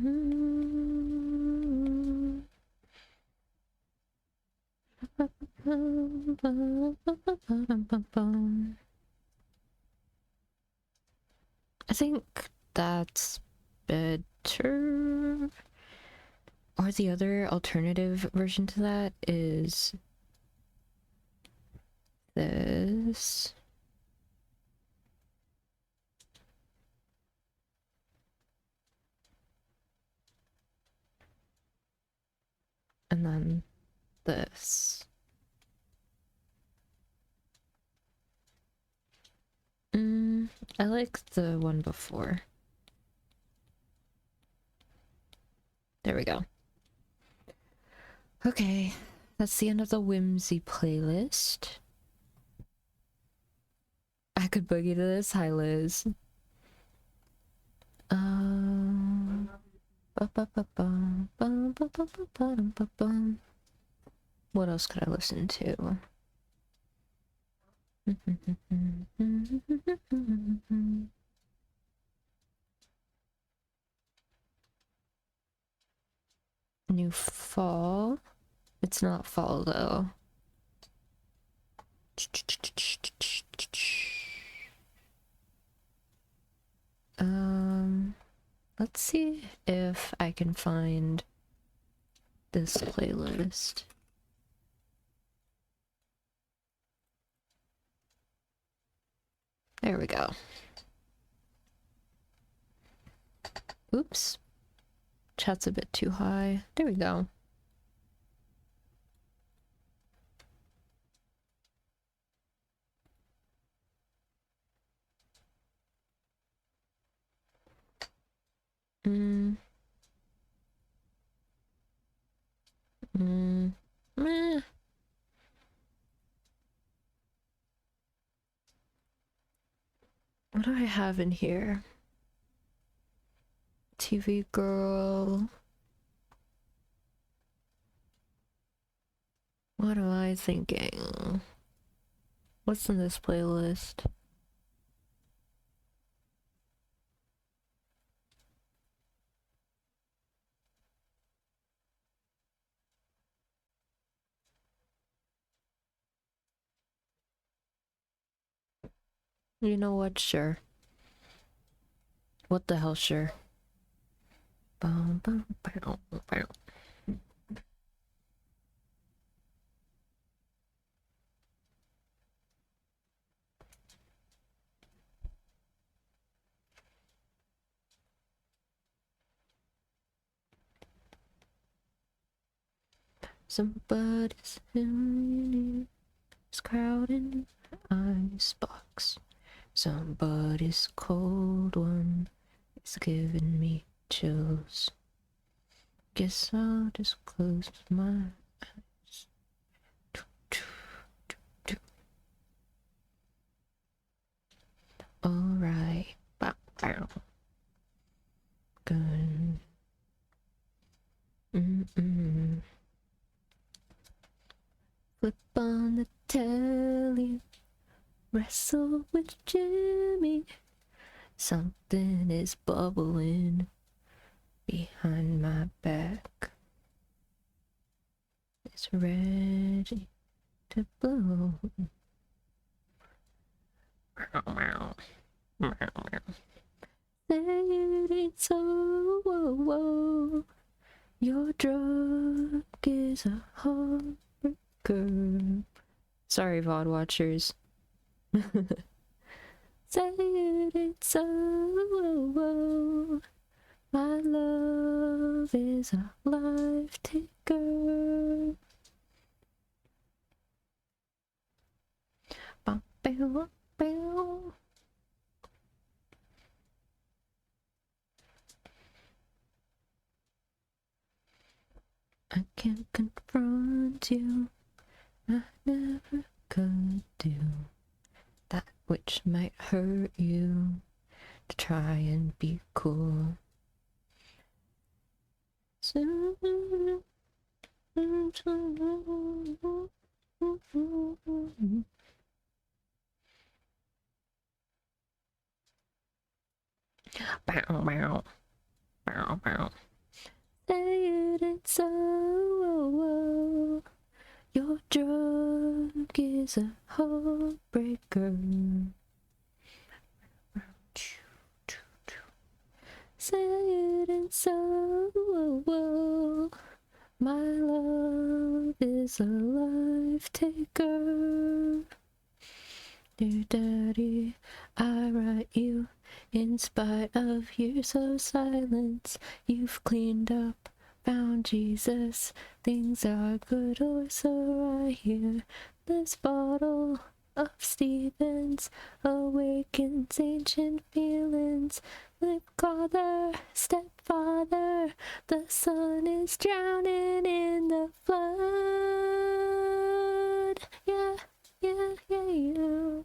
think that's better. Or the other alternative version to that is this. And then this. I like the one before. There we go. Okay, that's the end of the Whimsy playlist. I could boogie to this. Hi, Liz. What else could I listen to? New fall. It's not fall though. Let's see if I can find this playlist. There we go. Oops. Chat's a bit too high. There we go. Meh. What do I have in here? TV Girl. What am I thinking? What's in this playlist? You know what? Sure. What the hell, sure. Somebody's crowding my icebox. Somebody's cold one is giving me chills. Guess I'll just close my eyes. Alright. Bow, bow. Good. Flip on the telly. Wrestle with Jimmy. Something is bubbling behind my back. It's ready to blow. Say it ain't so. Whoa, whoa. Your drug is a heartbreaker. Sorry, VOD watchers. Say it ain't so. My love is a life taker. Bum, bow, bow. I can't confront you. I never could do that which might hurt you, to try and be cool. Bow, bow. Bow, bow. Say it ain't so. Your drug is a heartbreaker. Say it ain't so. My love is a life taker. Dear Daddy, I write you in spite of years of silence. You've cleaned up, found Jesus. Things are good, or so I hear. This bottle of Stevens awakens ancient feelings. With father, stepfather, the sun is drowning in the flood. Yeah, yeah, yeah, yeah.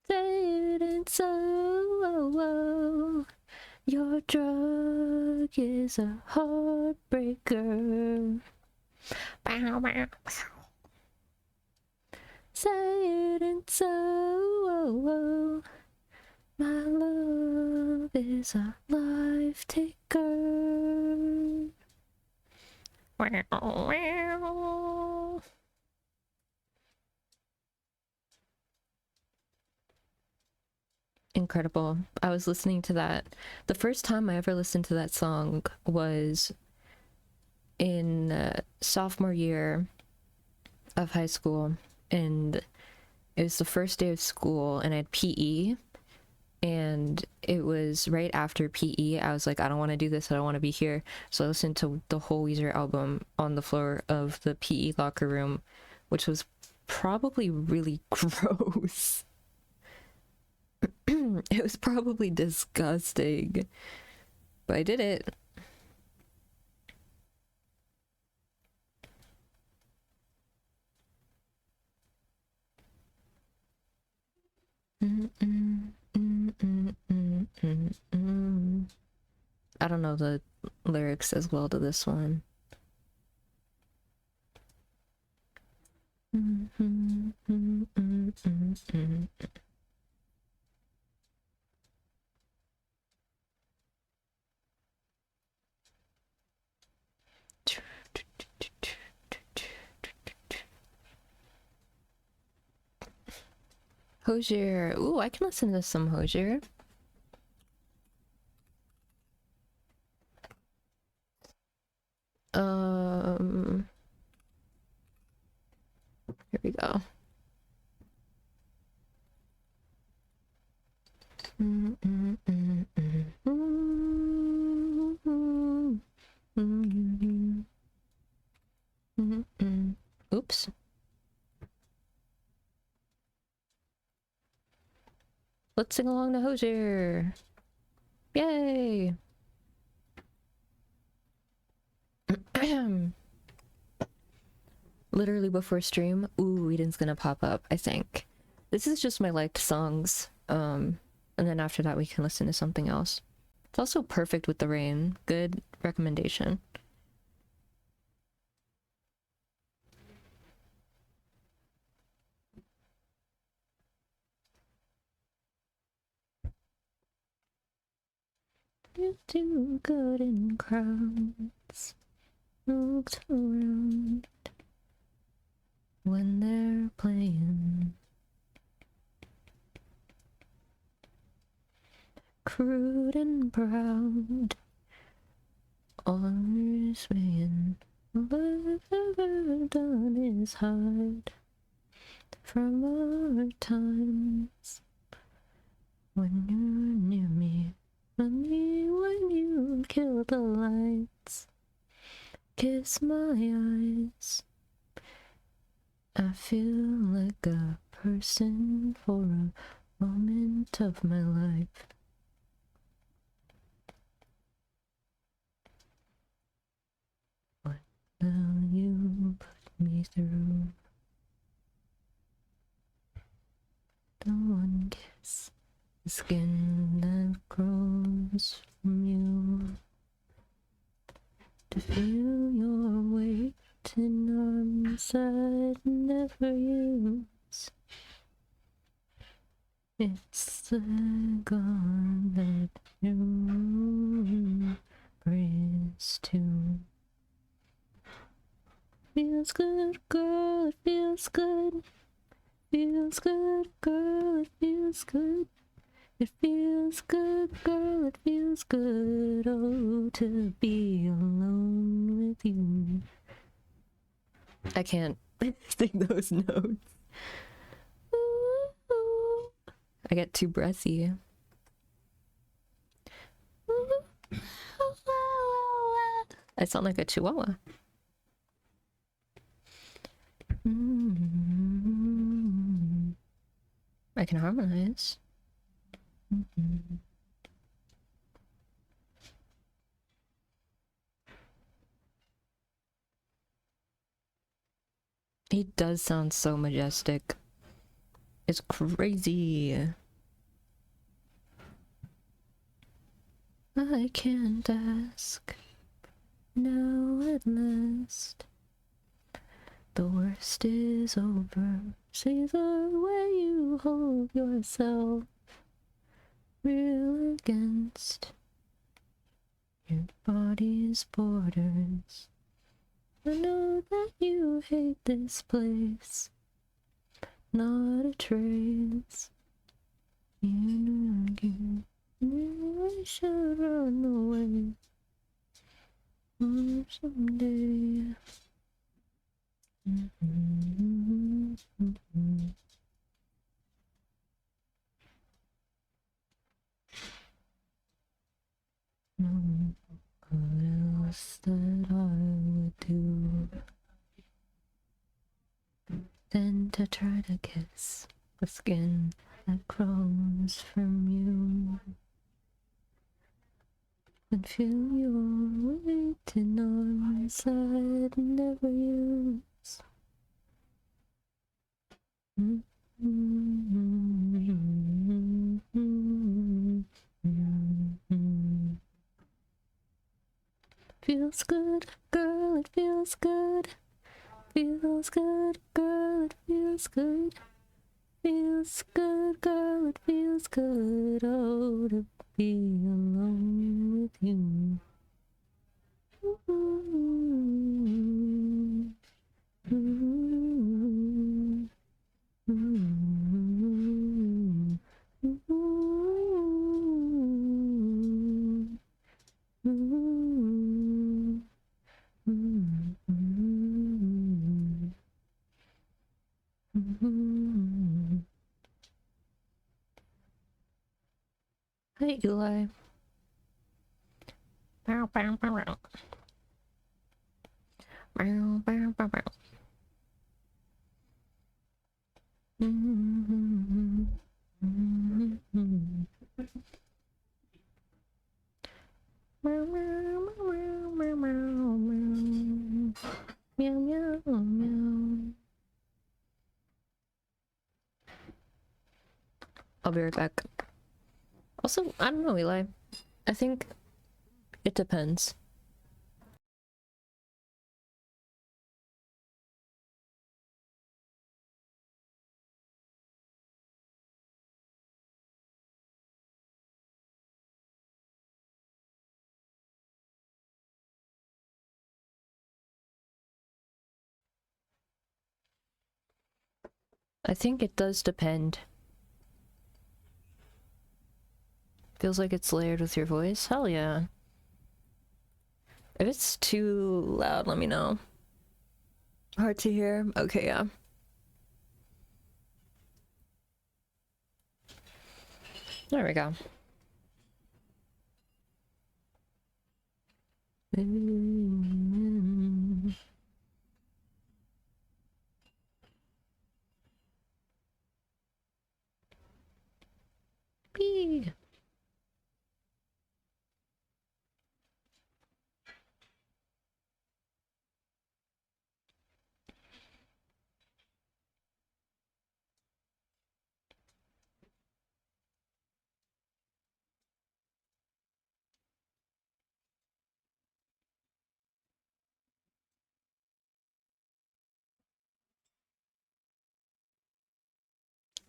Say it ain't so. Your drug is a heartbreaker. Bow, bow, bow. Say it ain't so. My love is a life taker. Wow, wow. Incredible. I was listening to that. The first time I ever listened to that song was in sophomore year of high school, and it was the first day of school, and I had PE, and it was right after PE. I was like, I don't want to do this, I don't want to be here. So I listened to the whole Weezer album on the floor of the PE locker room, which was probably really gross. It was probably disgusting, but I did it. I don't know the lyrics as well to this one. Hosier. Ooh, I can listen to some Hosier. Here we go. Oops. Let's sing along to Hosier. Yay! Literally before stream, ooh, Eden's gonna pop up, I think. This is just my liked songs. And then after that we can listen to something else. It's also perfect with the rain. Good recommendation. You do good in crowds. Looked around when they're playing. Crude and proud. All is swaying. All I've ever done is hide from our times. When you're near me, honey, when you kill the lights, kiss my eyes. I feel like a person for a moment of my life. What will you put me through? The one kiss, the skin that grows from you. To feel your weight in arms I'd never use. It's the gun that you breathes to. Feels good, girl, it feels good. Feels good, girl, it feels good. It feels good, girl, it feels good. Oh, to be alone with you. I can't sing those notes. I get too breathy. I sound like a chihuahua. I can harmonize. He does sound so majestic. It's crazy. I can't ask. Now at last, the worst is over. See the way you hold yourself real against your body's borders. I know that you hate this place, not a trace. You know I should run away someday. What else that I would do than to try to kiss the skin that grows from you and feel your weight in arms I'd never use. Feels good, girl, it feels good. Feels good, girl, it feels good. Feels good, girl, it feels good. Oh, to be alone with you. Hey, Eli. Bow, bow, bow, bow. Bow, bow, bow, bow. Meow, meow, meow, meow, meow, meow. Meow, meow, meow. I'll be right back. Also, I don't know, Eli. I think it depends. I think it does depend. Feels like it's layered with your voice? Hell yeah. If it's too loud, let me know. Hard to hear? Okay, yeah. There we go. Bee.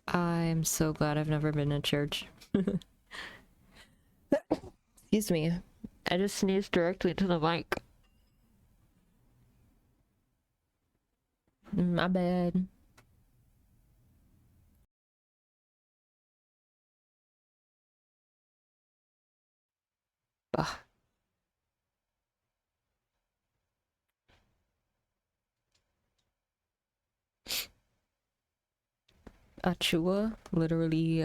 I'm so glad I've never been to church. Excuse me. I just sneezed directly to the mic. My bad. Ugh. Achua, literally,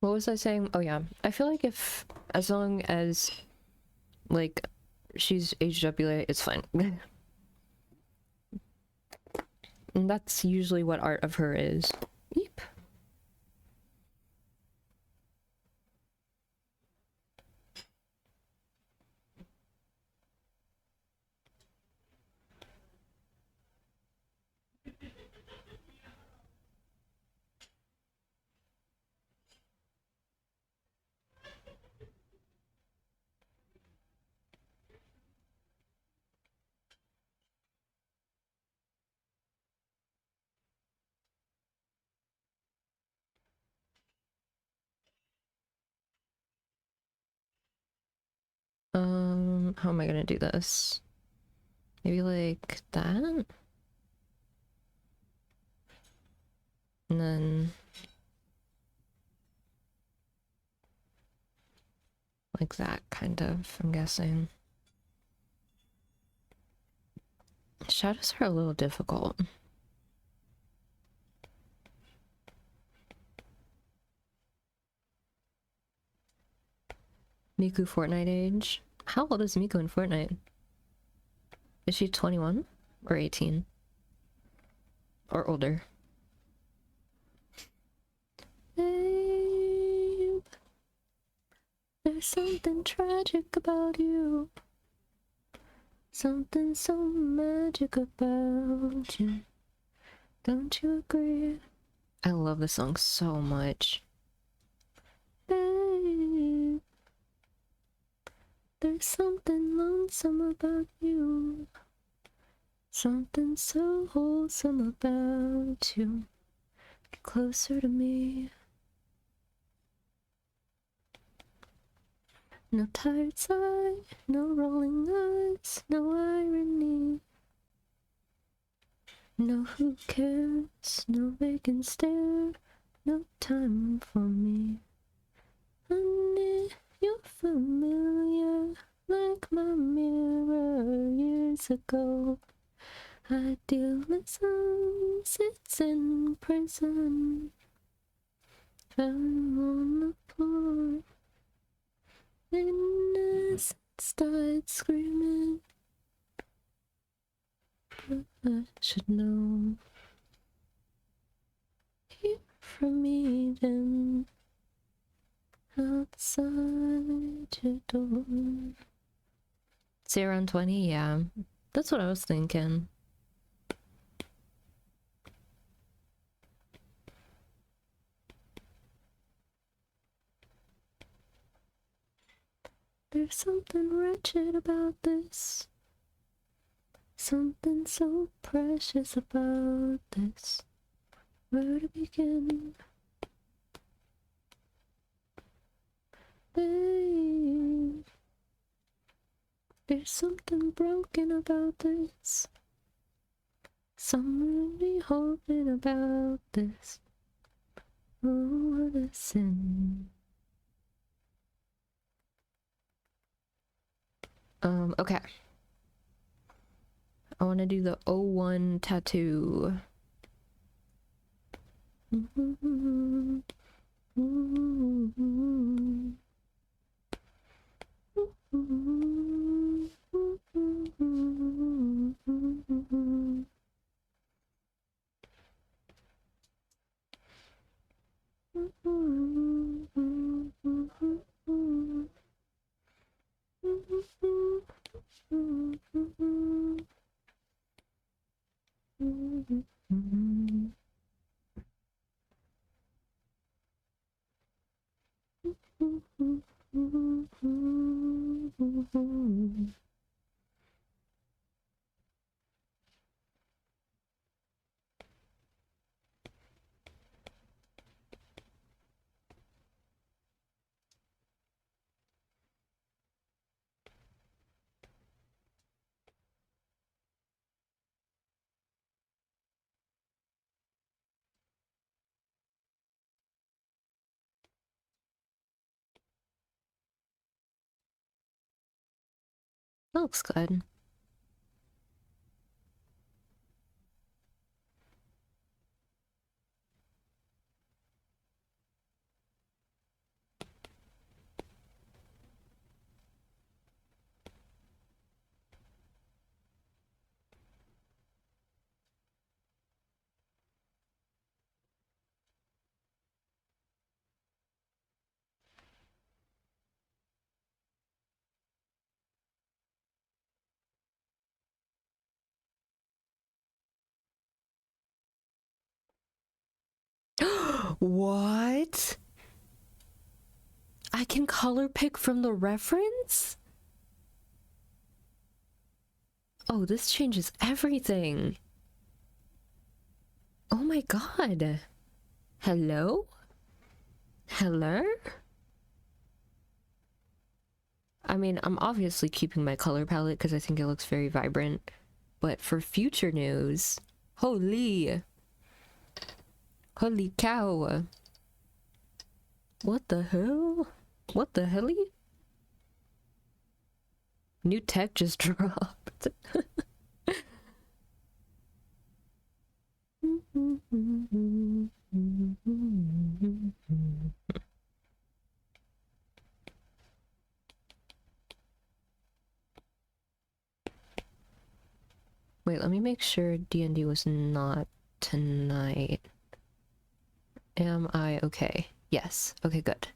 what was I saying? Oh yeah, I feel like if, as long as, like, she's HWA, it's fine. And that's usually what art of her is. Eep. How am I gonna do this? Maybe like that? And then like that, kind of, I'm guessing. Shadows are a little difficult. Miku Fortnite age. How old is Miku in Fortnite? Is she 21 or 18? Or older? Babe, there's something tragic about you. Something so magic about you. Don't you agree? I love this song so much. Babe, there's something lonesome about you. Something so wholesome about you. Get closer to me. No tired sigh, no rolling eyes, no irony. No who cares, no vacant stare, no time for me. Honey, you're familiar, like my mirror years ago. Idealism sits in prison, found on the floor. Innocence died screaming. I should know. Hear from me then, outside your door. Say around 20, yeah. That's what I was thinking. There's something wretched about this. Something so precious about this. Where to begin? Babe, there's something broken about this. Some really hoping about this. Oh, what a sin. Okay. I want to do the 01 tattoo. That looks good. What? I can color pick from the reference? Oh, this changes everything. Oh my god. Hello? Hello? I mean, I'm obviously keeping my color palette because I think it looks very vibrant. But for future news, holy cow. What the hell? What the helly? New tech just dropped. Wait, let me make sure D&D was not tonight. Am I okay? Yes. Okay, good.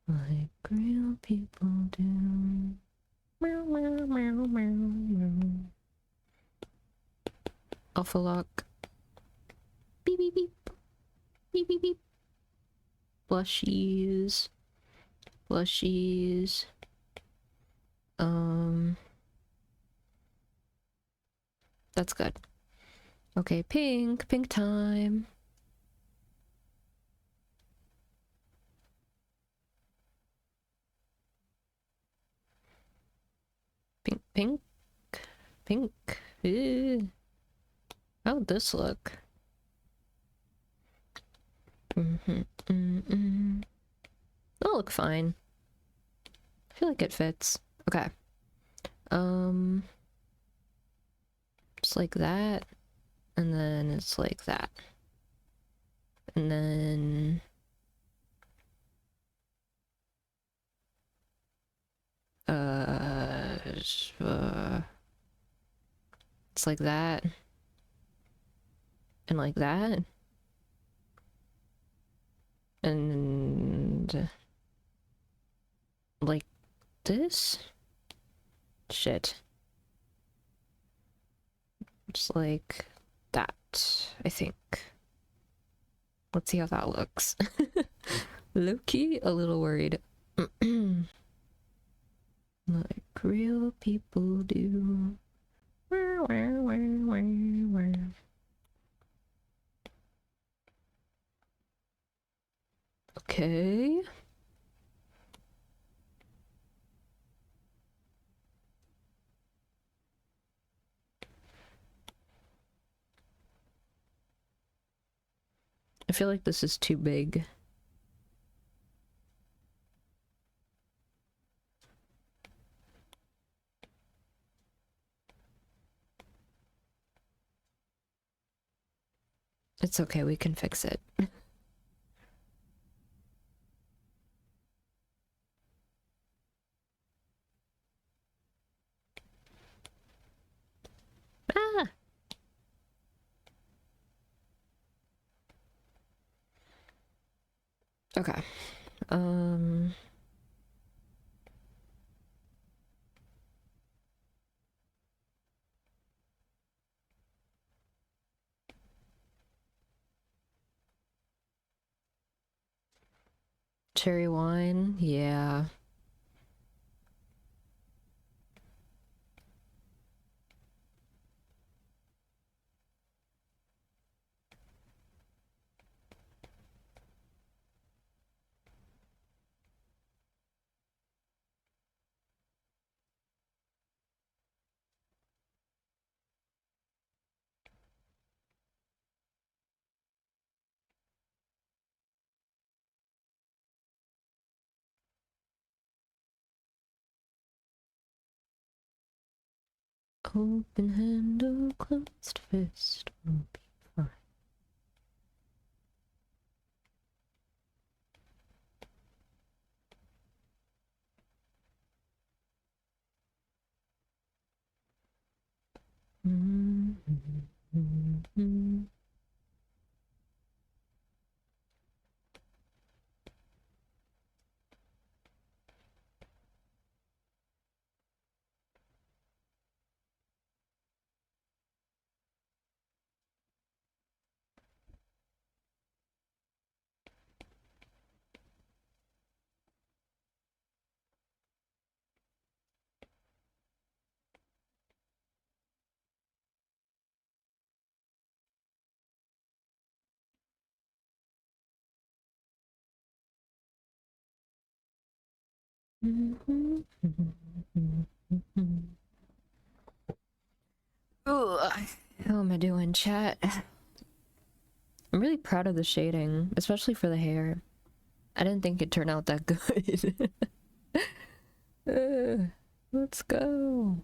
Like real people do. Meow, meow, meow, meow, meow. Alpha lock. Beep, beep, beep. Beep, beep, beep. Blushies. Blushies. That's good. Okay, pink. Pink time. Pink, pink. Pink. Ew. How would this look? That'll look fine. I feel like it fits. Okay. Just like that. And then it's like that. And then... it's like that. And like that. And... like this? Shit. Just like that, I think. Let's see how that looks. Low-key, a little worried. Like real people do. Okay. I feel like this is too big. It's okay, we can fix it. Ah! Okay. Cherry wine, yeah. Open handle, closed fist, will be fine. How am I doing, chat? I'm really proud of the shading, especially for the hair. I didn't think it'd turn out that good. Let's go.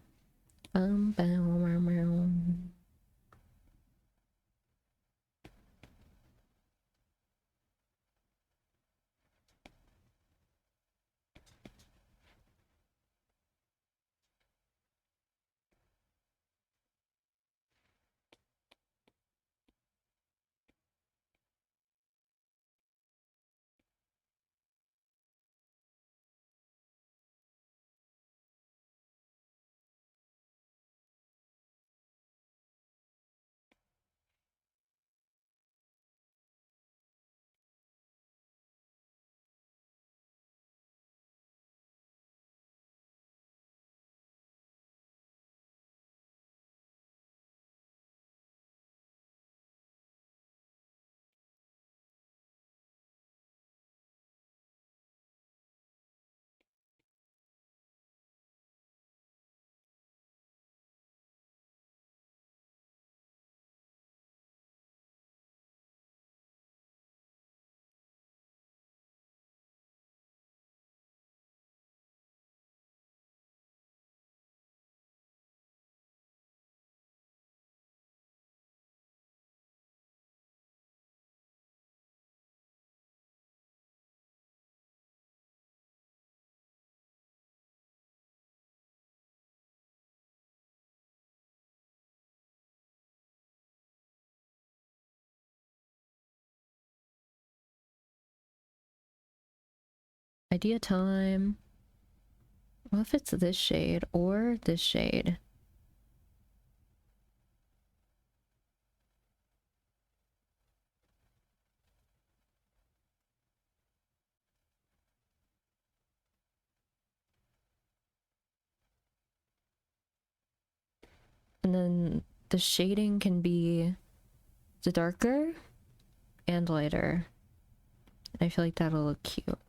Idea time. What if it's this shade or this shade? And then the shading can be the darker and lighter. I feel like that'll look cute.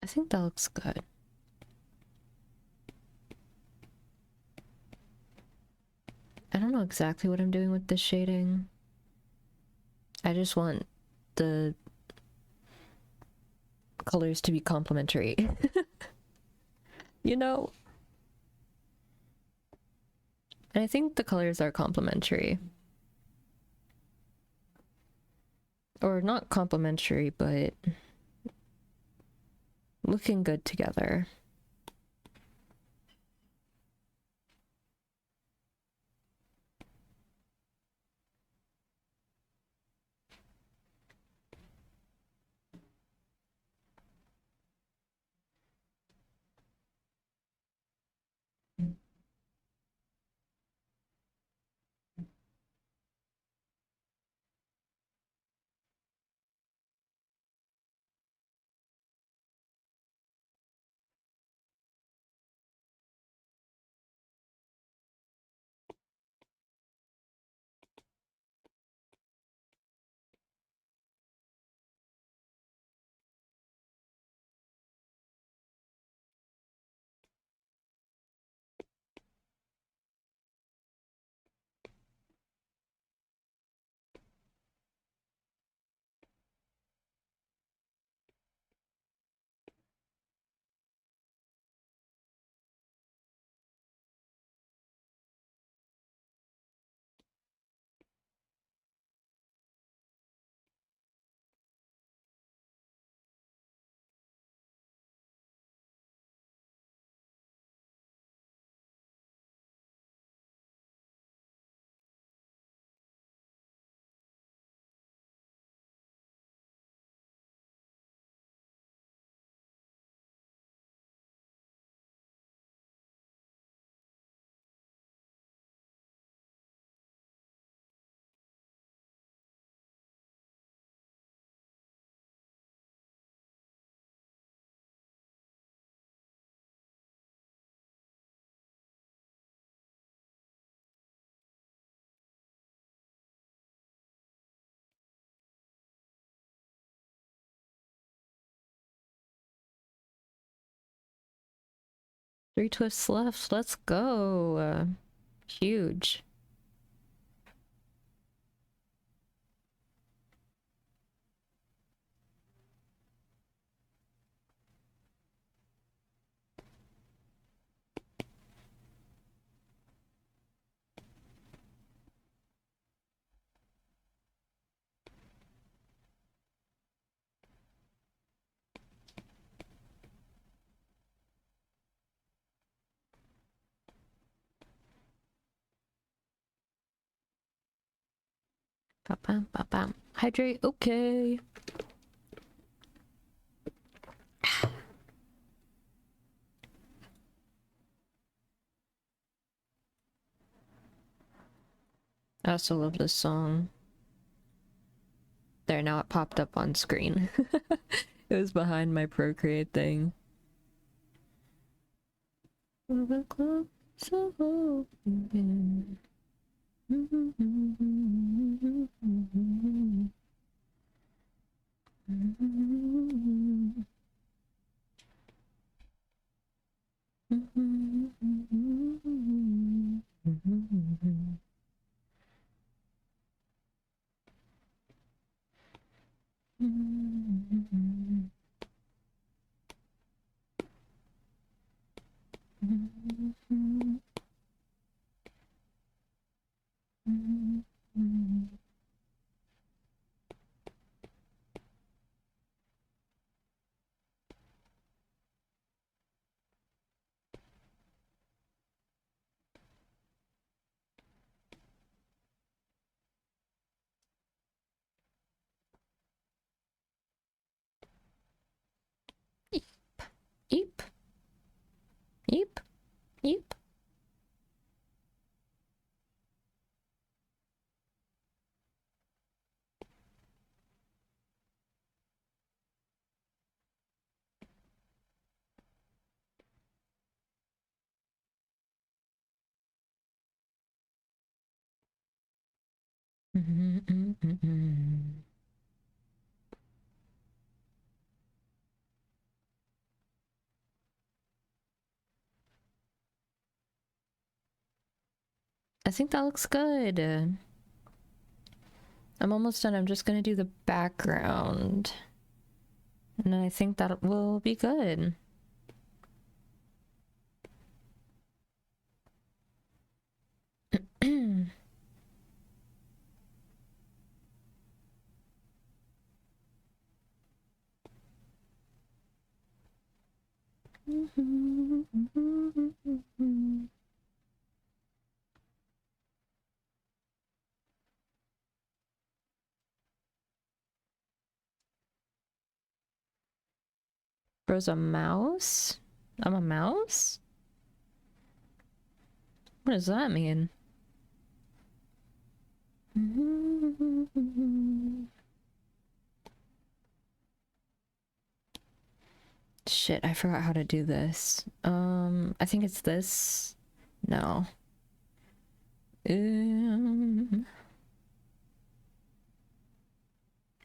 I think that looks good. I don't know exactly what I'm doing with this shading. I just want the colors to be complementary. You know? And I think the colors are complementary. Or not complementary, but looking good together. 3 twists left. Let's go. Huge. Ba-bam, ba-bam. Hydrate. Okay. I also love this song. There, now it popped up on screen. It was behind my Procreate thing. Eep. Eep. Eep. I think that looks good. I'm almost done. I'm just gonna do the background. And I think that will be good. Bro's a mouse? I'm a mouse? What does that mean? Shit, I forgot how to do this. I think it's this. No.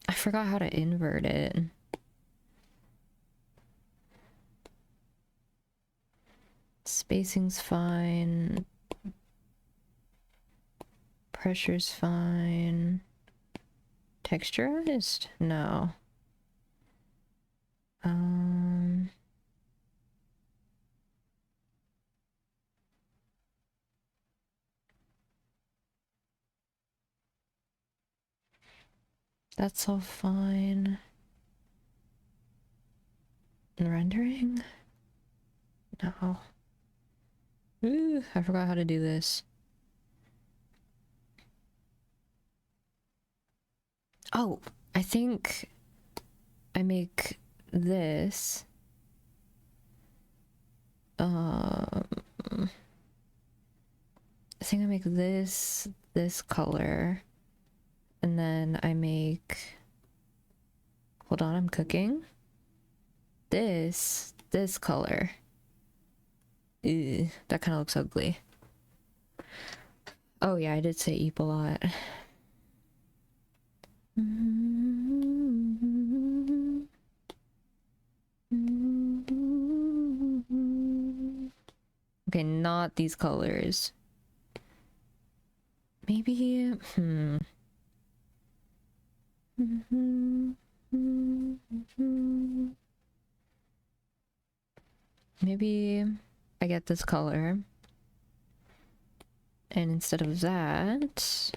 I forgot how to invert it. Spacing's fine. Pressure's fine. Texturized? No. That's all fine. And rendering? No. Ooh, I forgot how to do this. Oh, I think I make this. I think I make this color. And then I make... Hold on, I'm cooking. This color. Ew, that kind of looks ugly. Oh yeah, I did say eep a lot. Okay, not these colors. Maybe, maybe I get this color. And instead of that,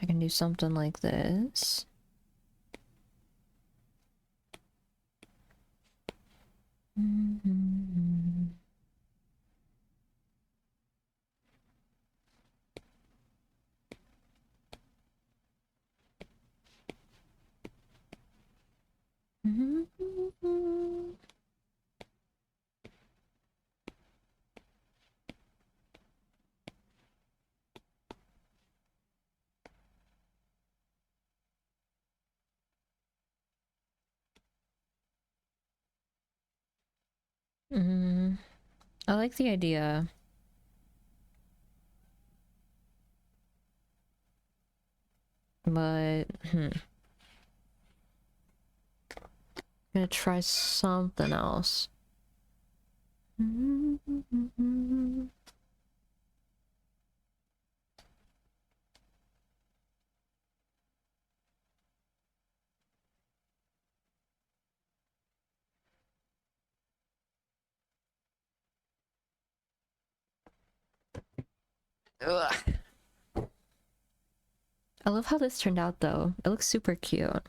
I can do something like this. I like the idea. But, I'm gonna try something else. Ugh. I love how this turned out though. It looks super cute.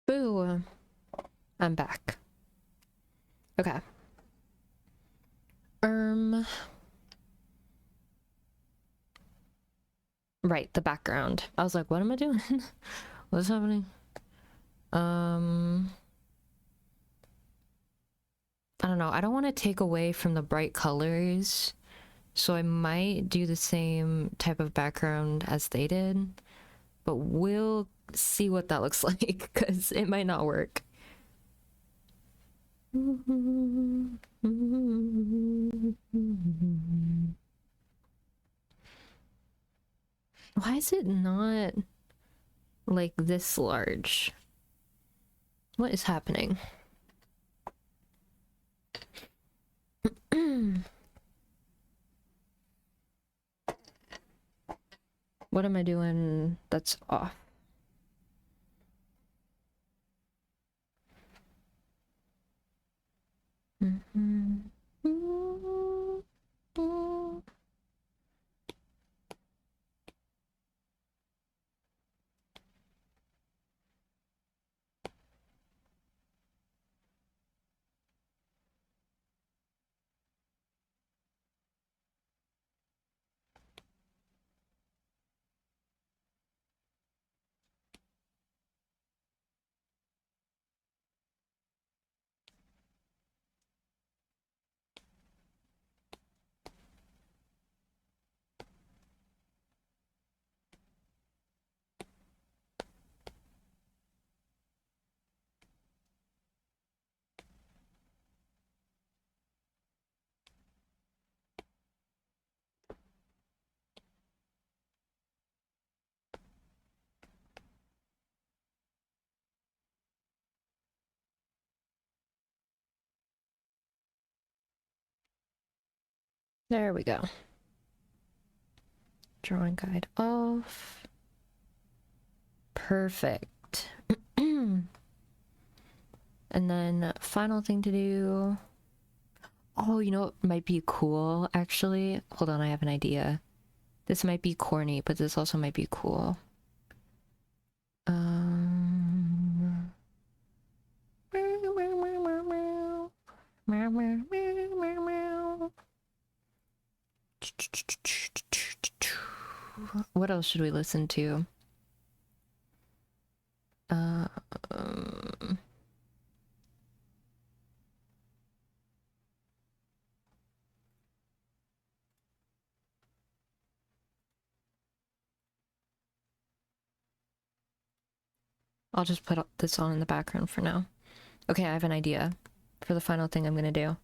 Boo! I'm back. Okay. Right, the background. I was like, what am I doing? What's happening? I don't know. I don't want to take away from the bright colors, so I might do the same type of background as they did, but we'll see what that looks like, because it might not work. Why is it not like this large? What is happening? What am I doing that's off? There we go. Drawing guide off. Perfect. And then final thing to do. Oh, you know what might be cool actually? Hold on, I have an idea. This might be corny, but this also might be cool. What else should we listen to? I'll just put this on in the background for now. Okay, I have an idea for the final thing I'm gonna do.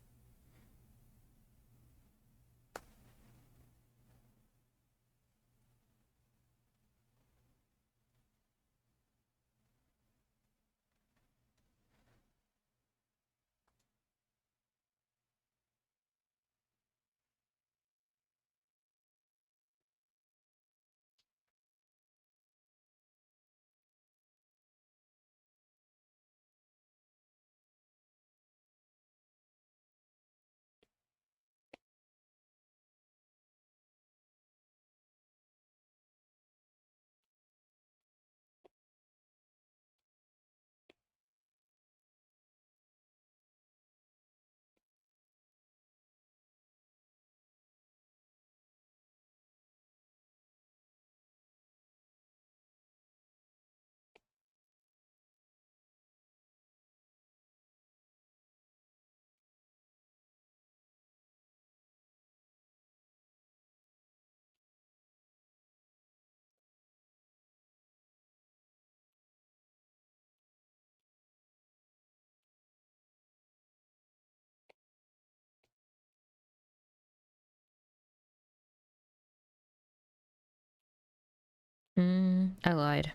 I lied.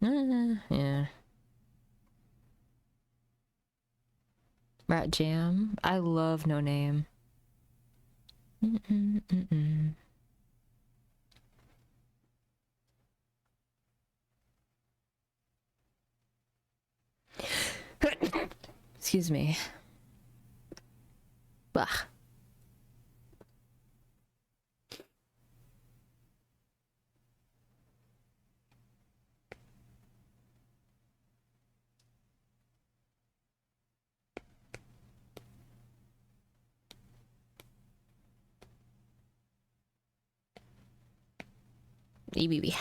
Yeah. Rat Jam. I love No Name. Excuse me. Bah. EBB.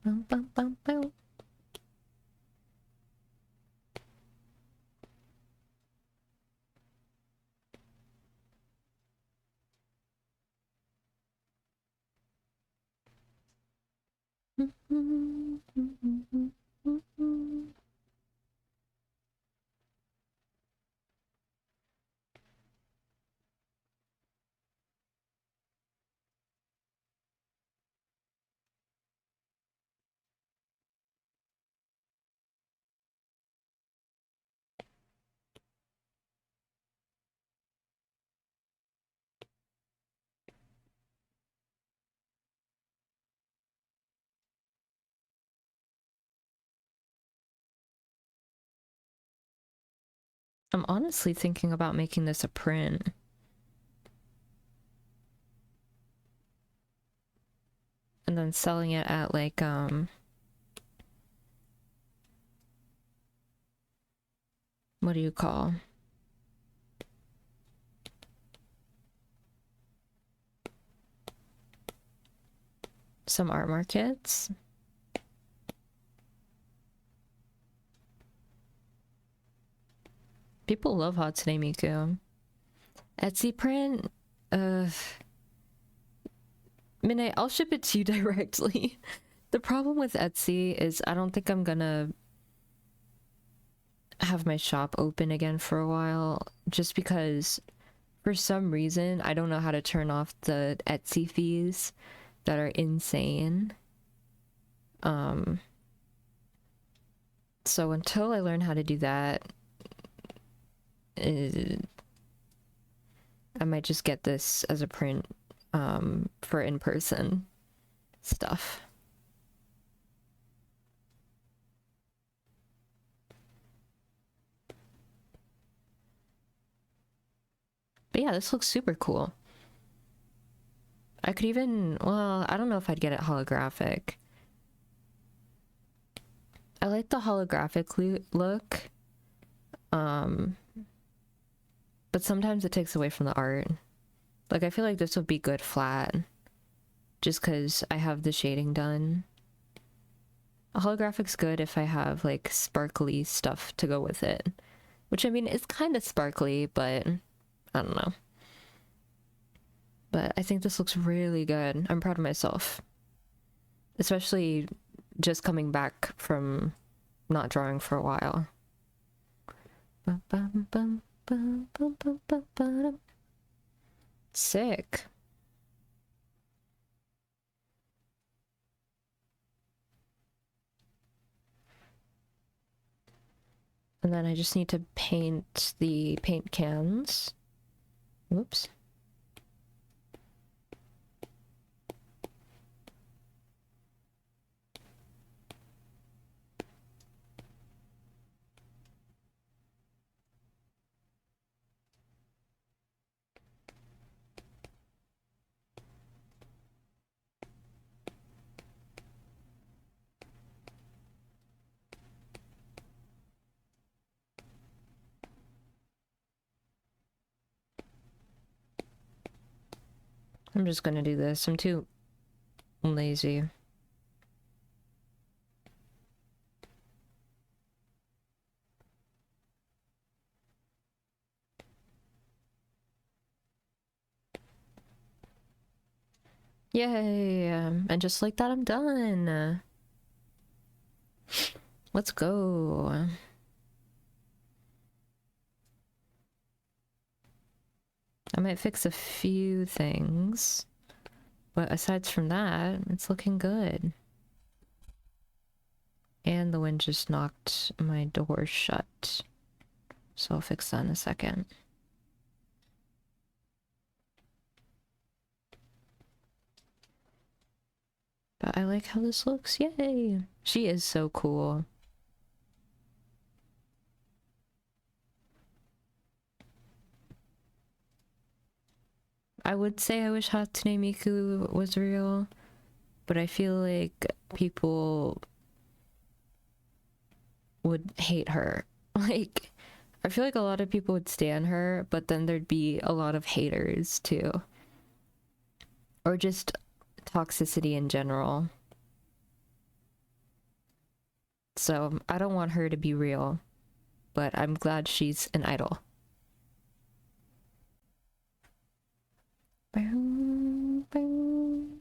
Bum, bum, bum, bum. I'm honestly thinking about making this a print. And then selling it at like, what do you call? Some art markets. People love HATSUNE MIKU. Etsy print? Minute, I'll ship it to you directly. The problem with Etsy is I don't think I'm gonna have my shop open again for a while, just because for some reason I don't know how to turn off the Etsy fees that are insane. So until I learn how to do that, I might just get this as a print for in-person stuff. But yeah, this looks super cool. I could even, well, I don't know if I'd get it holographic. I like the holographic look. But sometimes it takes away from the art. Like, I feel like this would be good flat. Just because I have the shading done. A holographic's good if I have, like, sparkly stuff to go with it. Which, I mean, it's kind of sparkly, but I don't know. But I think this looks really good. I'm proud of myself. Especially just coming back from not drawing for a while. Sick. And then I just need to paint the paint cans. Whoops. I'm just gonna do this. I'm too lazy. Yay! And just like that, I'm done. Let's go. I might fix a few things, but aside from that, it's looking good. And the wind just knocked my door shut, so I'll fix that in a second. But I like how this looks. Yay! She is so cool. I would say I wish Hatsune Miku was real, but I feel like people would hate her. Like, I feel like a lot of people would stan her, but then there'd be a lot of haters too. Or just toxicity in general. So I don't want her to be real, but I'm glad she's an idol. Boom, boom.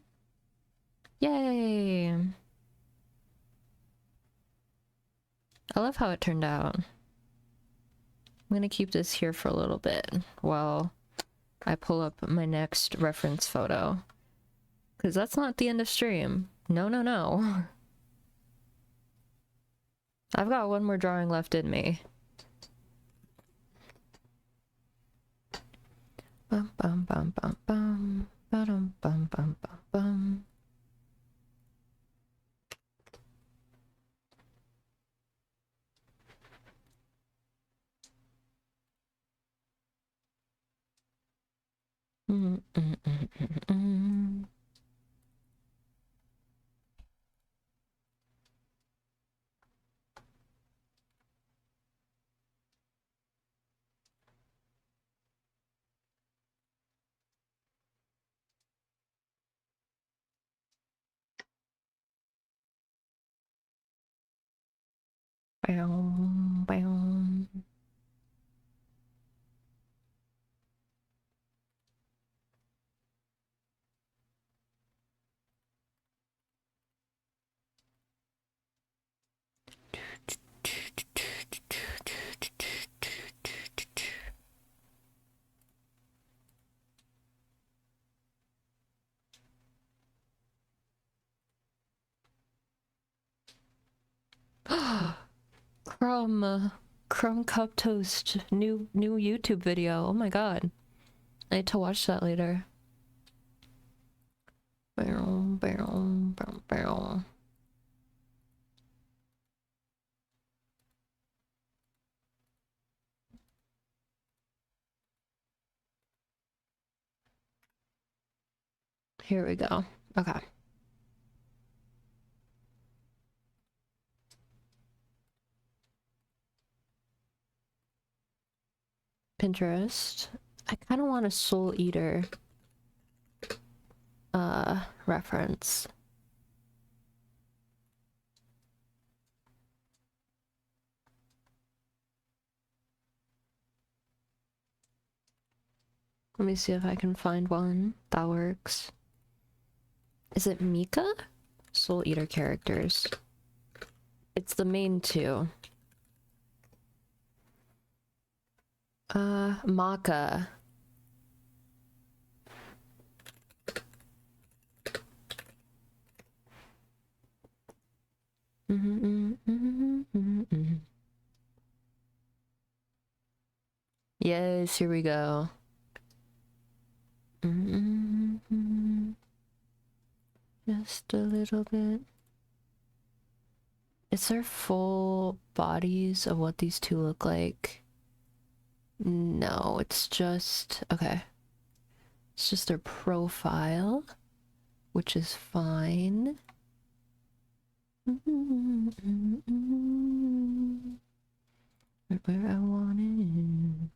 Yay! I love how it turned out. I'm gonna keep this here for a little bit while I pull up my next reference photo. Because that's not the end of stream. No, no, no. I've got one more drawing left in me. Bum bum bum bum bum. Ba-dum bum bum bum bum. Mm, mm, mm, mm, mm. Bow, bow. Crumb cup toast. New YouTube video. Oh my god. I need to watch that later. Bow, bow, bow, bow. Here we go. Okay. Pinterest. I kind of want a Soul Eater reference. Let me see if I can find one that works. Is it Mika? Soul Eater characters. It's the main two. Maka. Yes, here we go. Just a little bit. Is there full bodies of what these two look like? No, it's just... okay. It's just their profile, which is fine. Right where I want it.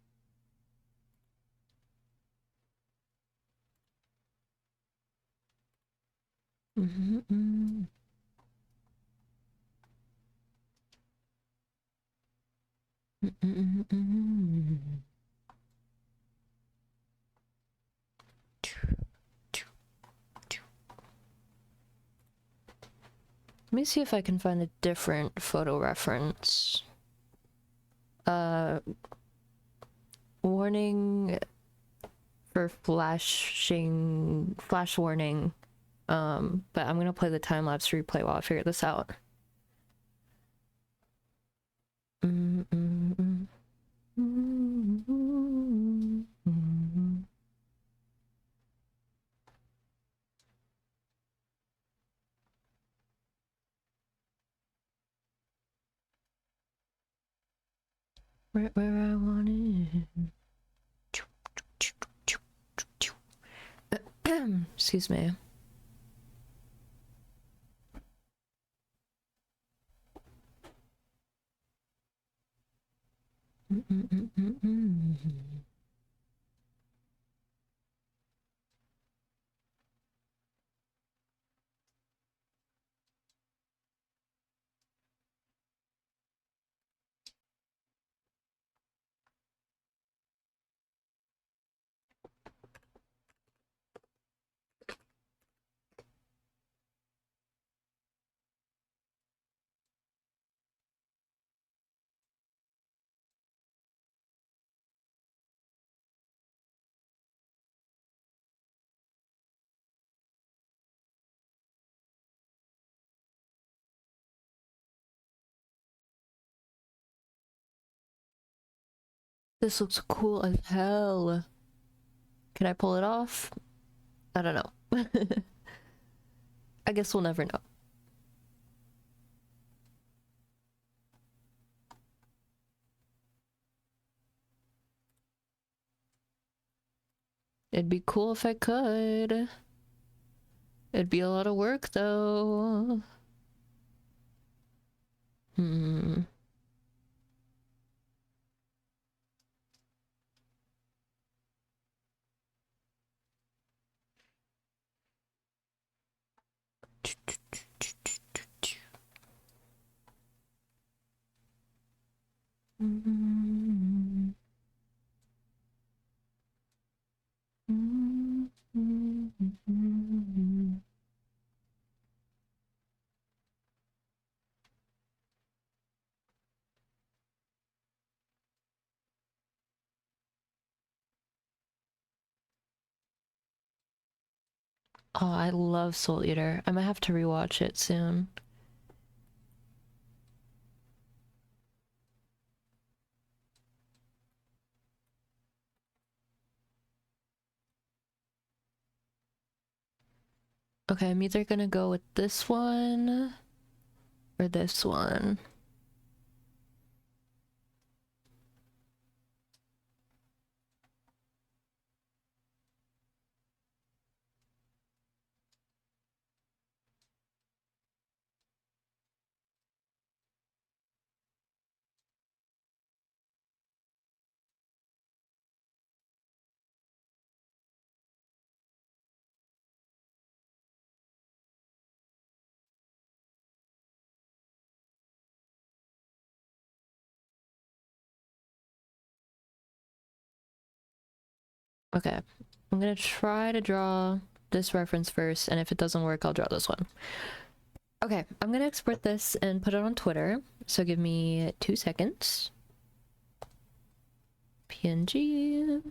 Let me see if I can find a different photo reference. Warning for flash warning. But I'm gonna play the time-lapse replay while I figure this out. right where I want it. Excuse me. This looks cool as hell. Can I pull it off? I don't know. I guess we'll never know. It'd be cool if I could. It'd be a lot of work though. Hmm. Oh, I love Soul Eater. I might have to rewatch it soon. Okay, I'm either gonna go with this one or this one. Okay, I'm gonna try to draw this reference first, and if it doesn't work, I'll draw this one. Okay, I'm gonna export this and put it on Twitter, so give me 2 seconds. PNG,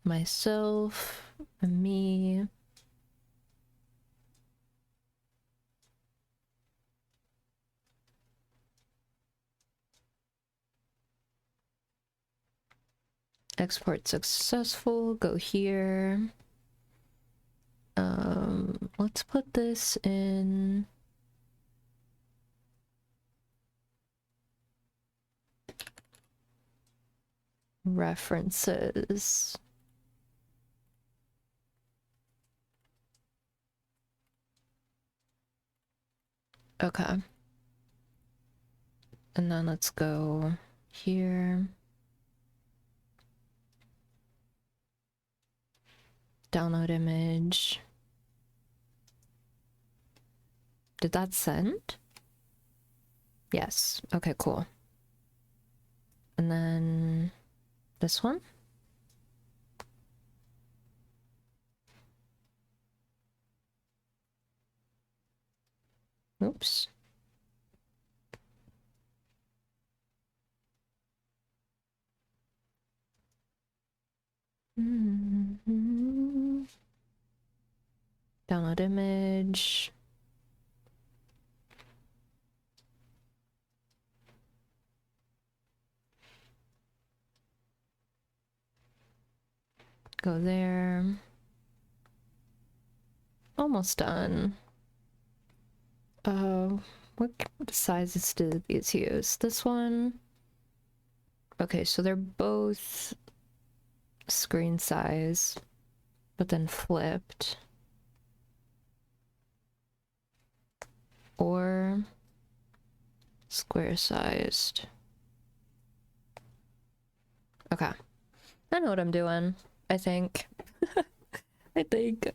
myself, me. Export successful, go here. Let's put this in references. Okay. And then let's go here. Download image. Did that send? Yes. Okay, cool. And then this one. Oops. Download image. Go there. Almost done. What sizes do these use? This one. Okay, so they're both screen size, but then flipped. Or square sized. Okay. I know what I'm doing, I think. I think.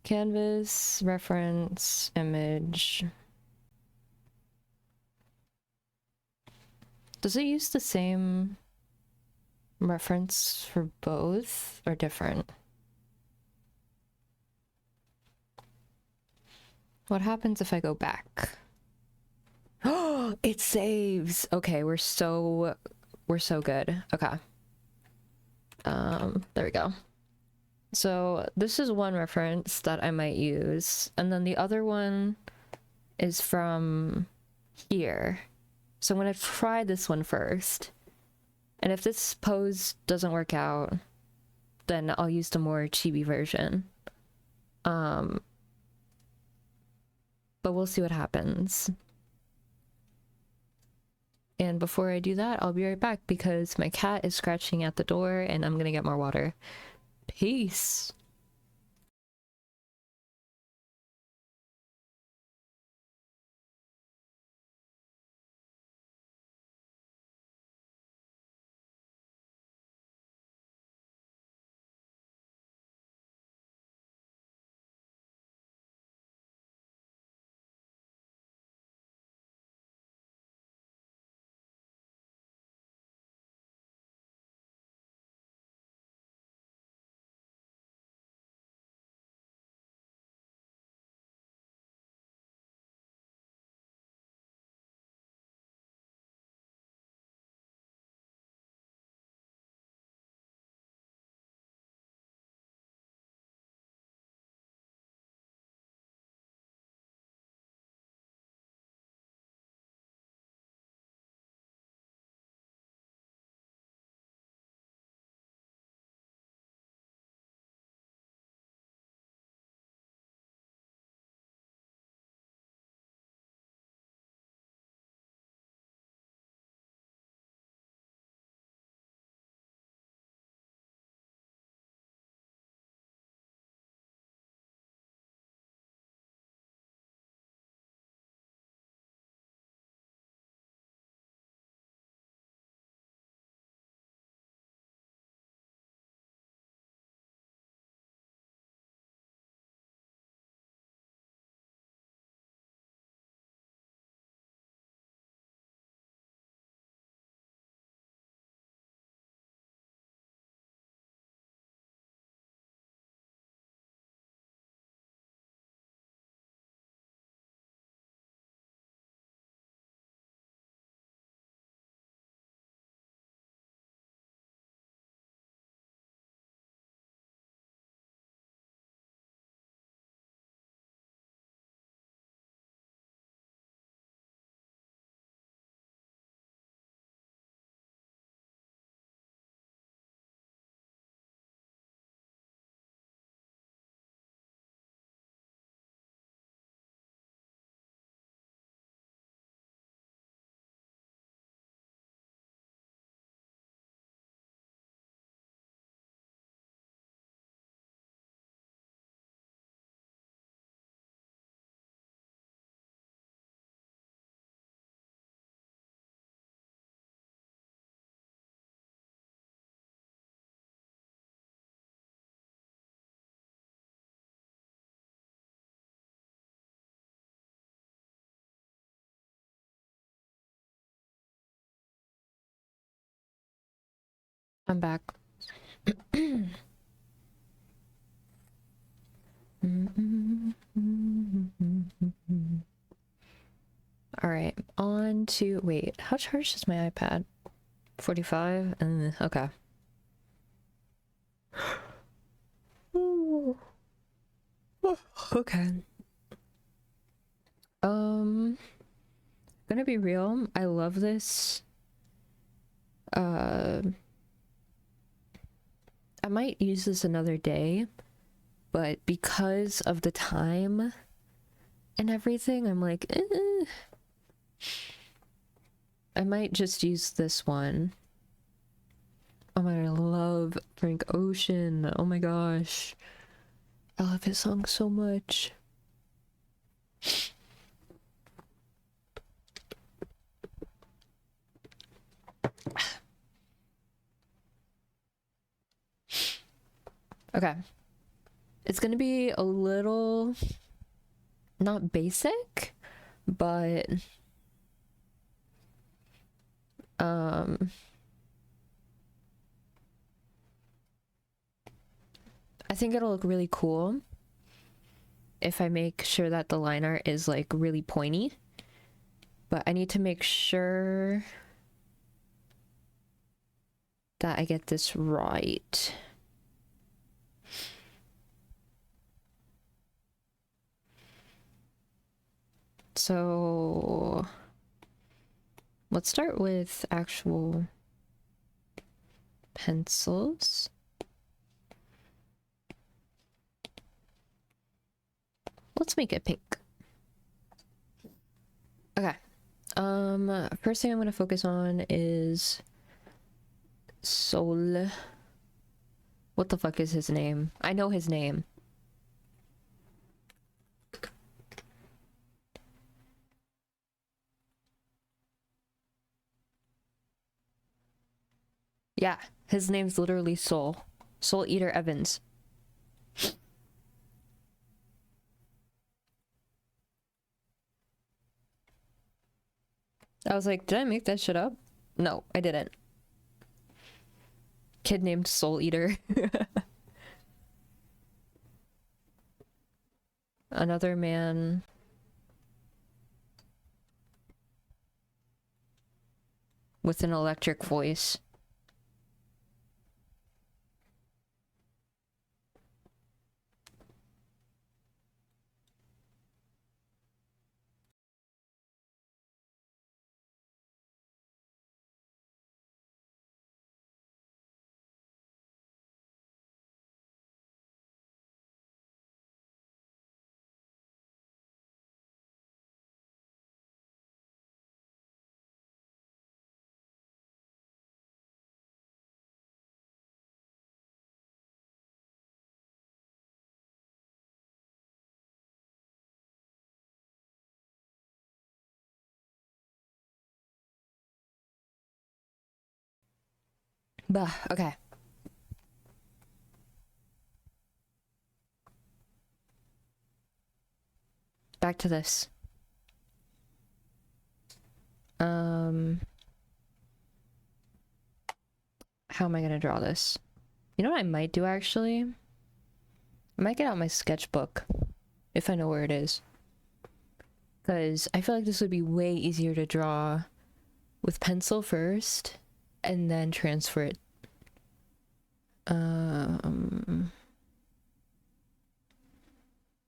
Canvas, reference, image. Does it use the same reference for both or different? What happens if I go back? Oh, it saves. Okay, we're so good. Okay. There we go. So this is one reference that I might use, and then the other one is from here. So I'm gonna try this one first. And if this pose doesn't work out, then I'll use the more chibi version. But we'll see what happens. And before I do that, I'll be right back because my cat is scratching at the door and I'm gonna get more water. Peace! I'm back. Alright, on to... Wait, how charged is my iPad? 45? Okay. Ooh. Okay. Gonna be real, I love this. I might use this another day, but because of the time and everything, I'm like, I might just use this one. Oh my god, I love Frank Ocean. Oh my gosh. I love his song so much. Okay. It's gonna be a little not basic, but I think it'll look really cool if I make sure that the line art is like really pointy. But I need to make sure that I get this right. So let's start with actual pencils. Let's make it pink. Okay. First thing I'm gonna focus on is Sol. What the fuck is his name? I know his name. Yeah, his name's literally Soul. Soul Eater Evans. I was like, did I make that shit up? No, I didn't. Kid named Soul Eater. Another man. With an electric voice. Bah, okay. Back to this. How am I gonna draw this? You know what I might do actually? I might get out my sketchbook if I know where it is. Because I feel like this would be way easier to draw with pencil first and then transfer it.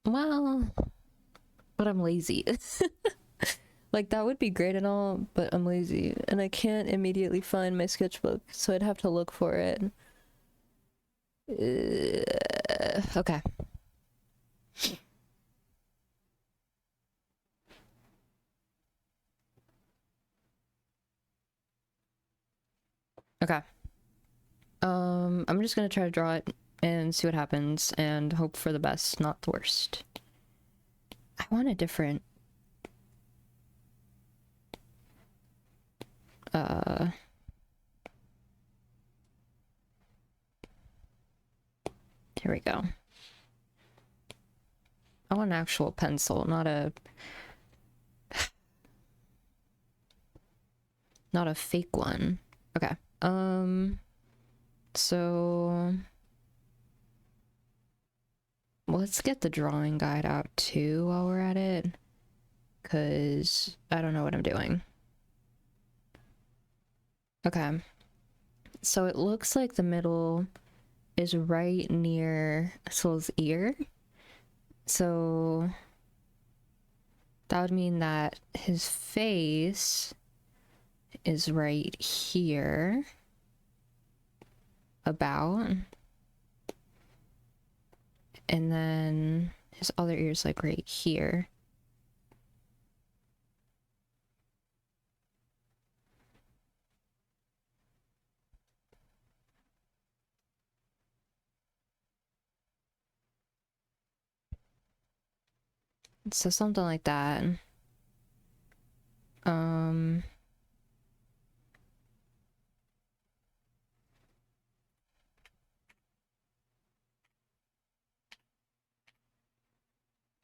Well, but I'm lazy. Like, that would be great and all, but I'm lazy. And I can't immediately find my sketchbook, so I'd have to look for it. Okay. Okay. I'm just gonna try to draw it and see what happens and hope for the best, not the worst. I want a different... Here we go. I want an actual pencil, not a... not a fake one. Okay. So... let's get the drawing guide out too while we're at it. Because I don't know what I'm doing. Okay. So it looks like the middle is right near Soul's ear. So that would mean that his face is right here. About. And then his other ear's like right here. So something like that. Um,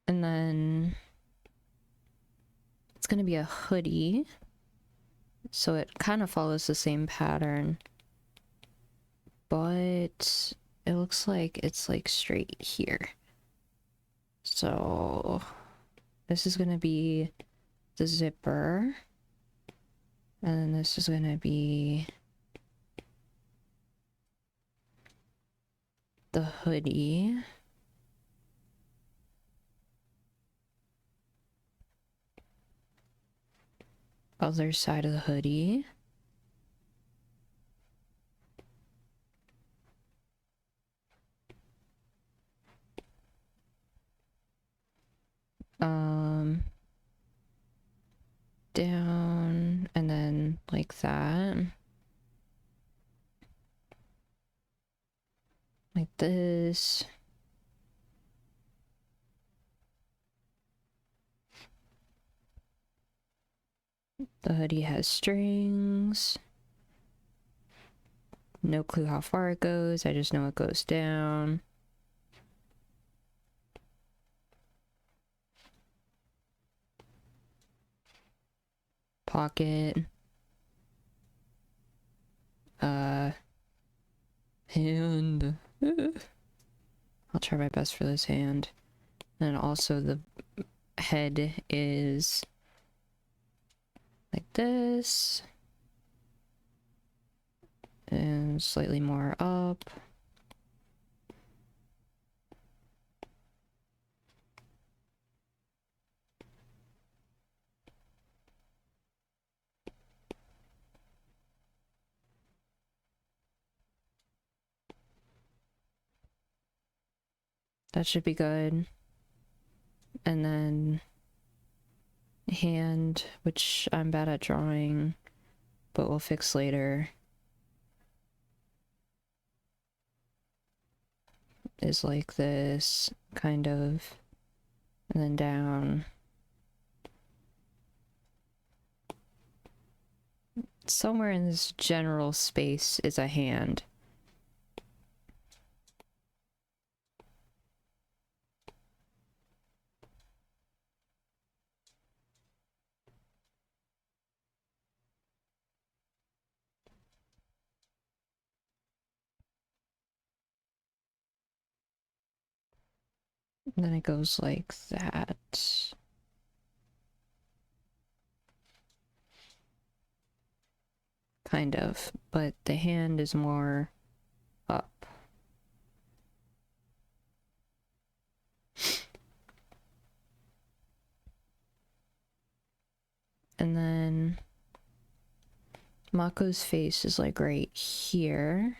and then it's gonna be a hoodie. So it kind of follows the same pattern, but it looks like it's like straight here. So this is gonna be the zipper, and then this is gonna be the hoodie. Other side of the hoodie. Down and then like that. Like this. The hoodie has strings. No clue how far it goes. I just know it goes down. Pocket. Hand. I'll try my best for this hand. And also the head is like this. And slightly more up. That should be good. And then hand, which I'm bad at drawing, but we'll fix later, is like this, kind of, and then down. Somewhere in this general space is a hand. And then it goes like that. Kind of, but the hand is more up. And then Mako's face is like right here.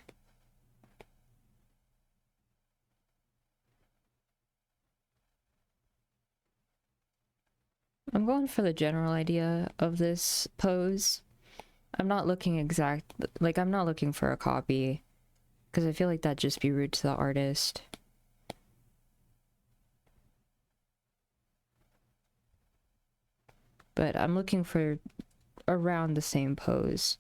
I'm going for the general idea of this pose. I'm not looking I'm not looking for a copy, because I feel like that'd just be rude to the artist. But I'm looking for around the same pose.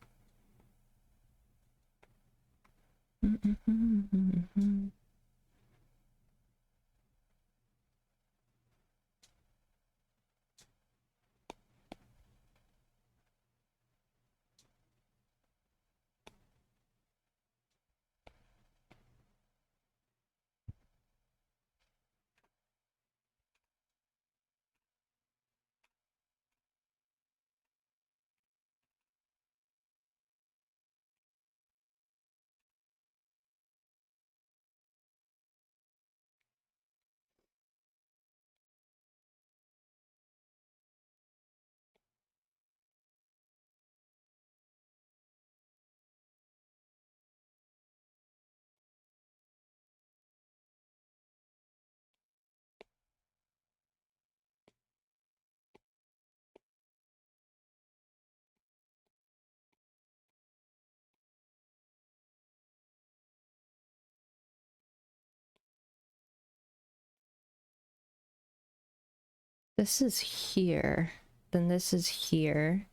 This is here. Then this is here.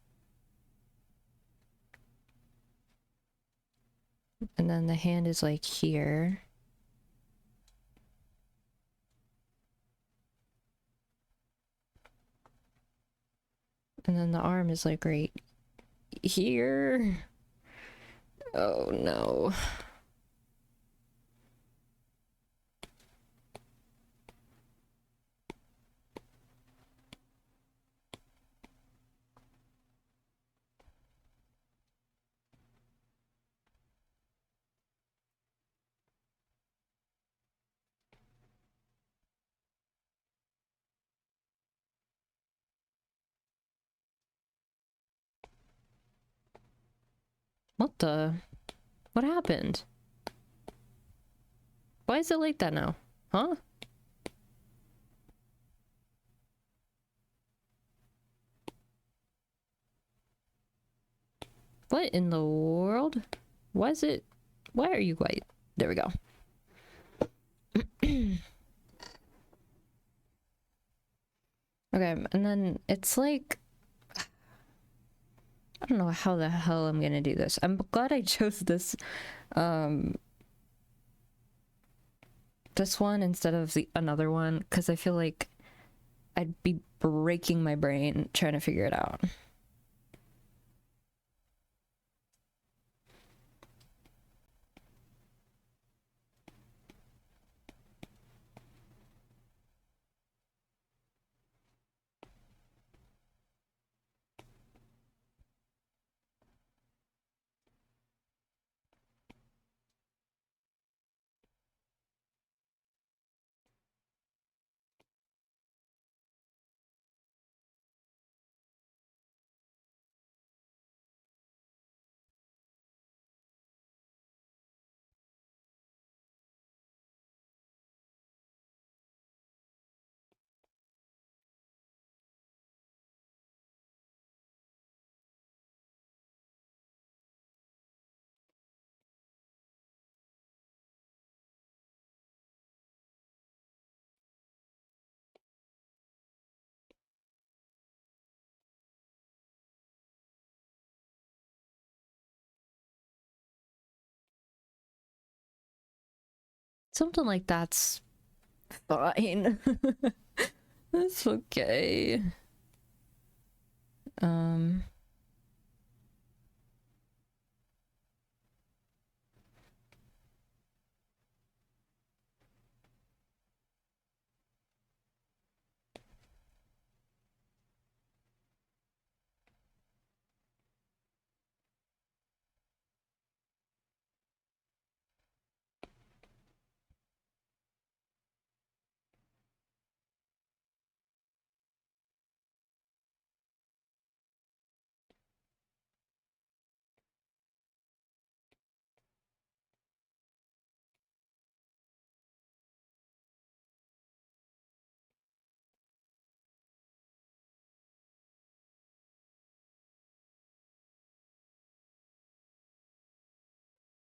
And then the hand is like here. And then the arm is like right here. Oh no. What the? What happened? Why is it like that now? Huh? What in the world? Why is it? Why are you white? There we go. Okay, and then it's like... I don't know how the hell I'm gonna do this. I'm glad I chose this, this one instead of the another one, because I feel like I'd be breaking my brain trying to figure it out. Something like that's fine. That's okay. Um...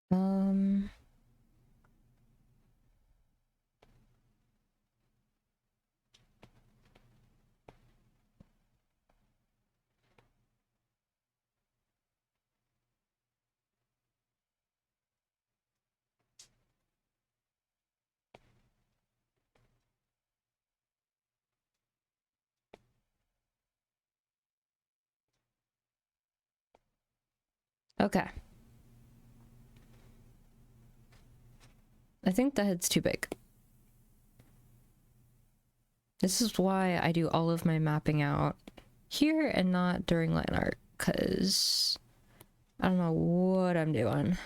Um... Okay. I think the head's too big. This is why I do all of my mapping out here and not during line art, because I don't know what I'm doing.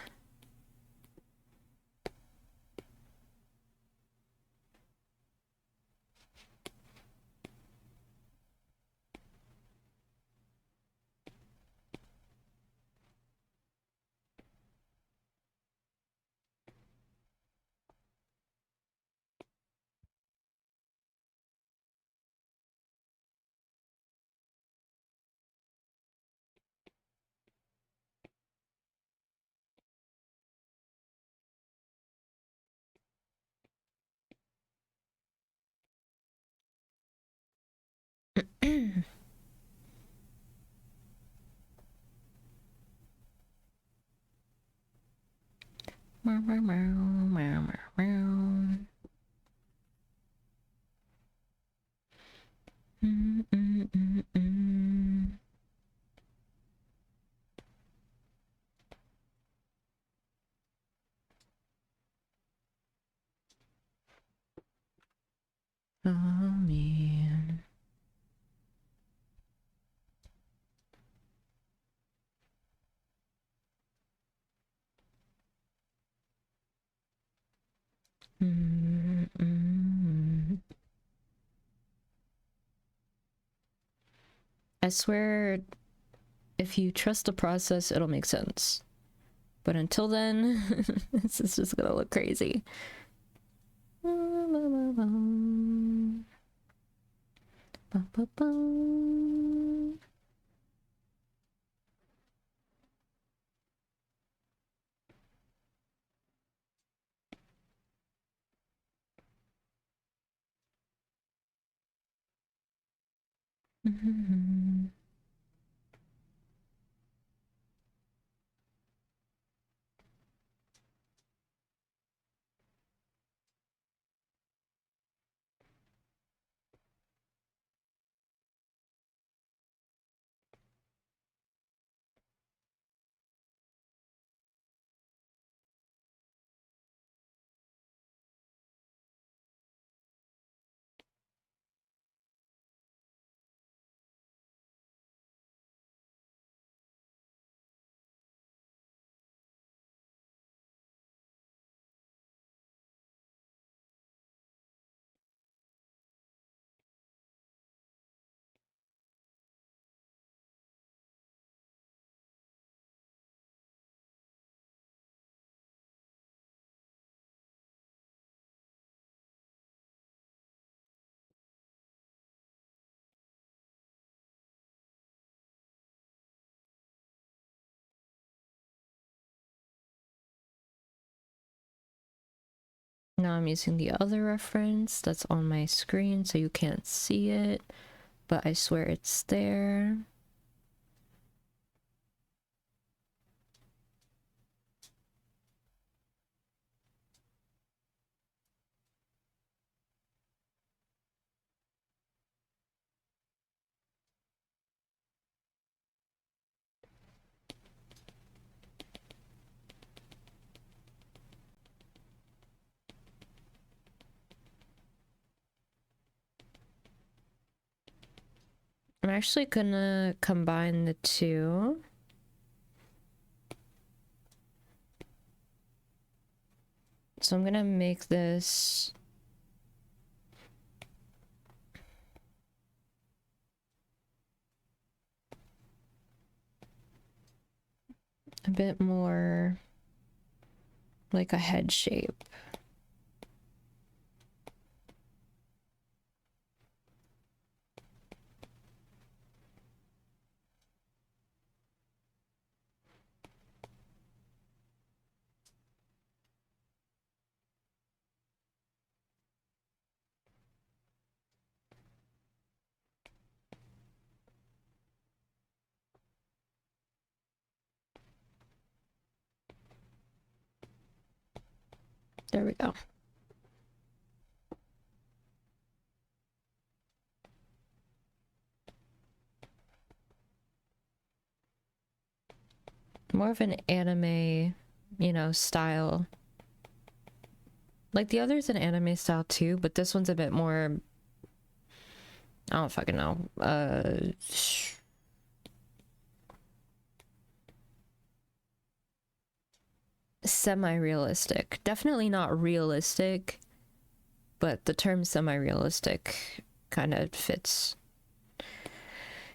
Oh man. I swear, if you trust the process, it'll make sense. But until then, this is just gonna look crazy. Now I'm using the other reference that's on my screen so you can't see it, but I swear it's there. I'm actually gonna combine the two. So I'm gonna make this a bit more like a head shape. There we go. More of an anime, you know, style. Like the other's an anime style too, but this one's a bit more, I don't fucking know. Semi-realistic. Definitely not realistic, but the term semi-realistic kind of fits.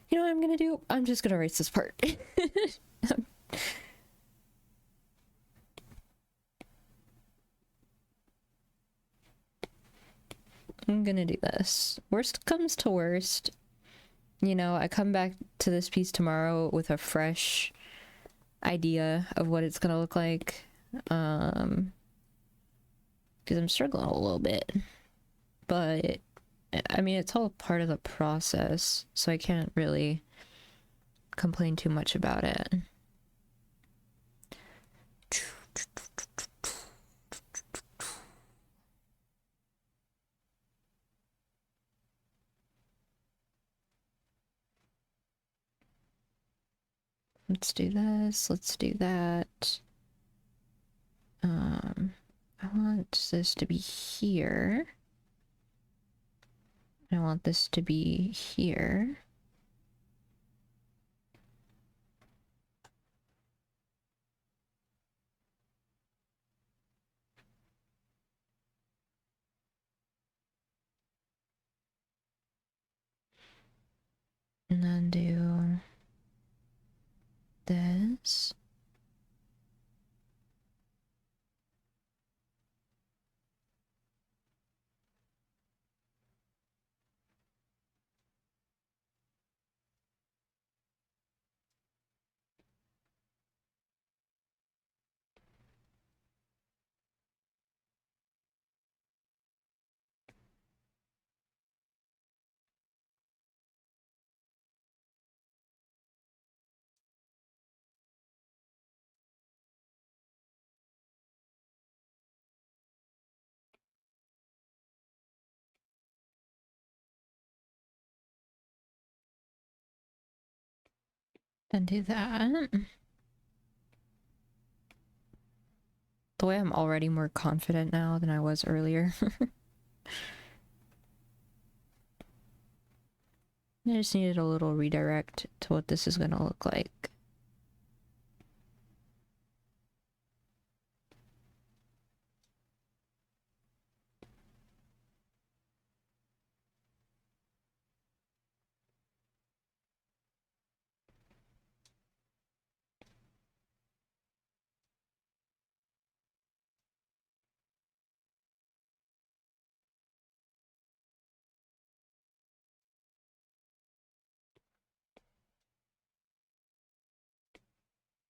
You know what I'm gonna do? I'm just gonna erase this part. I'm gonna do this. Worst comes to worst, you know, I come back to this piece tomorrow with a fresh idea of what it's gonna look like. Because I'm struggling a little bit, but I mean, it's all part of the process, so I can't really complain too much about it. Let's do this. Let's do that. I want this to be here. I want this to be here. And then do this. And do that. The way I'm already more confident now than I was earlier. I just needed a little redirect to what this is gonna look like.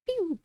Pew!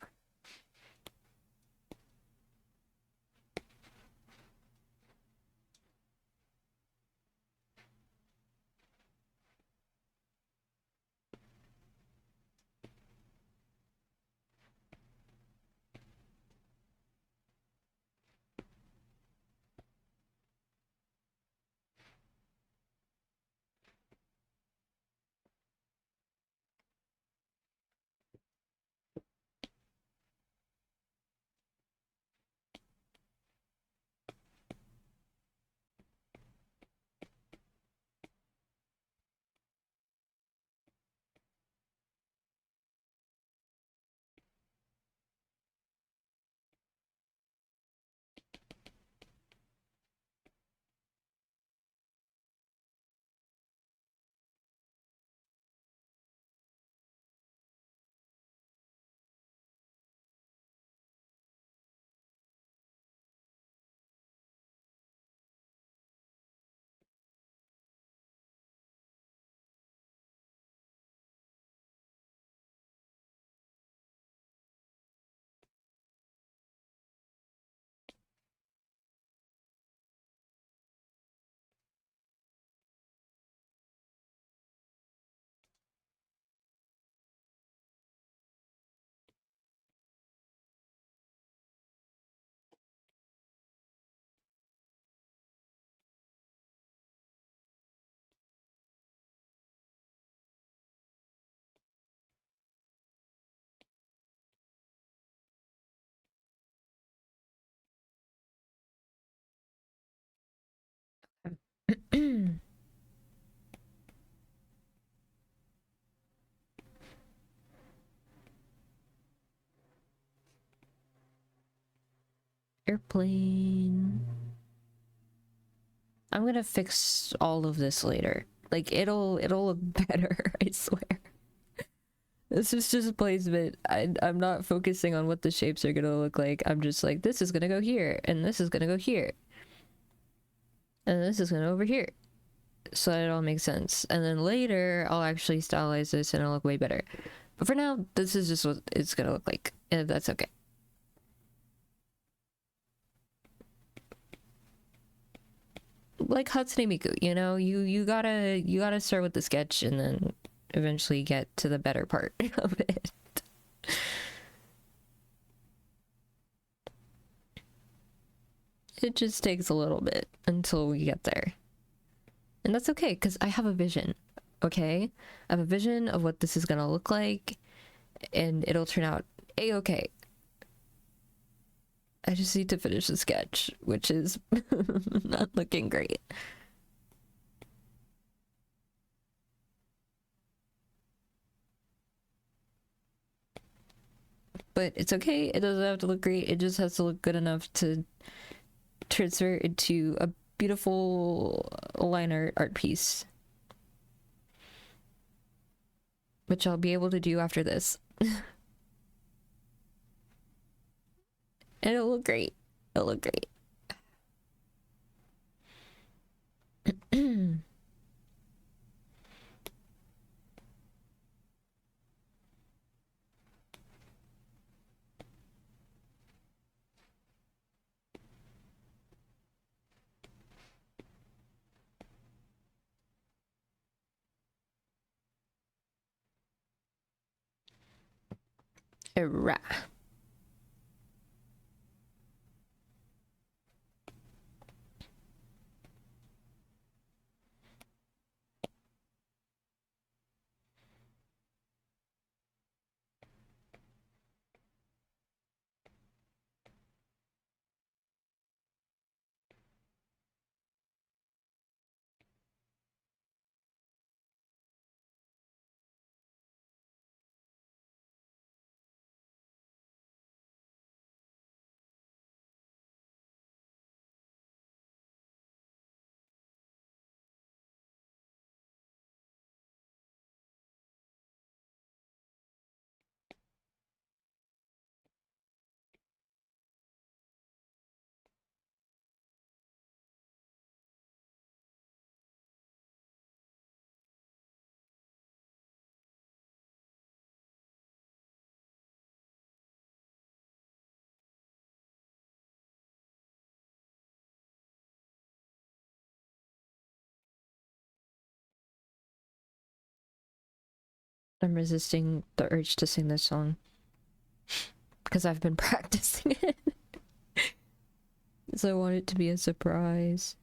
Airplane. I'm gonna fix all of this later. Like, it'll look better, I swear. This is just placement. I'm not focusing on what the shapes are gonna look like. I'm just like, this is gonna go here, and this is gonna go here. And this is gonna go over here. So that it all makes sense. And then later, I'll actually stylize this and it'll look way better. But for now, this is just what it's gonna look like. And that's okay. like Hatsune Miku, you know, you gotta start with the sketch and then eventually get to the better part of it. It just takes a little bit until we get there. And that's okay, because I have a vision, okay? I have a vision of what this is gonna look like, and it'll turn out a-okay. I just need to finish the sketch, which is not looking great. But it's okay, it doesn't have to look great, it just has to look good enough to transfer into a beautiful liner art piece. Which I'll be able to do after this. And it'll look great. It'll look great. Hurrah. I'm resisting the urge to sing this song because I've been practicing it. So I want it to be a surprise.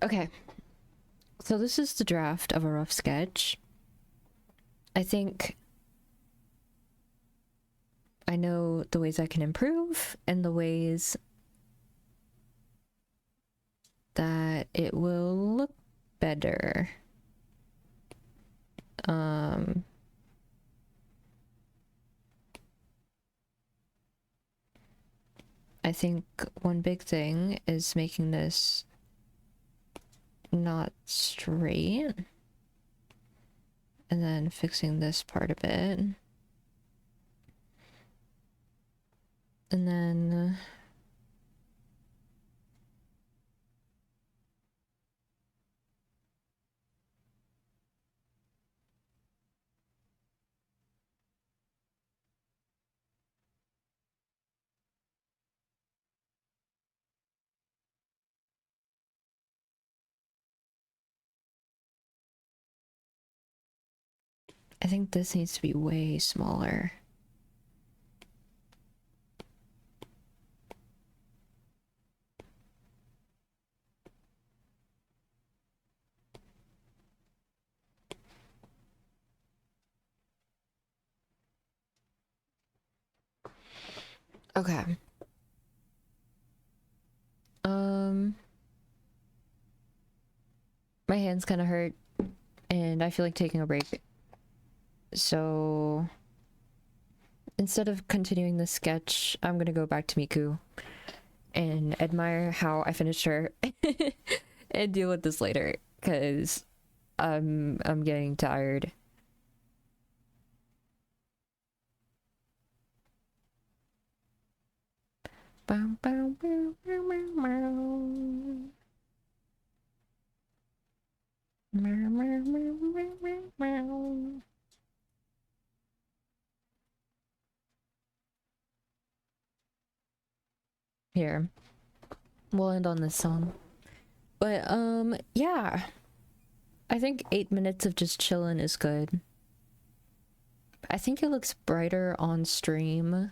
Okay. So this is the draft of a rough sketch. I think I know the ways I can improve and the ways that it will look better. I think one big thing is making this not straight and then fixing this part of it. And then I think this needs to be way smaller. Okay. My hands kind of hurt and I feel like taking a break. So instead of continuing the sketch, I'm gonna go back to Miku and admire how I finished her and deal with this later because I'm getting tired. Here, we'll end on this song. But yeah, I think 8 minutes of just chilling is good. I think it looks brighter on stream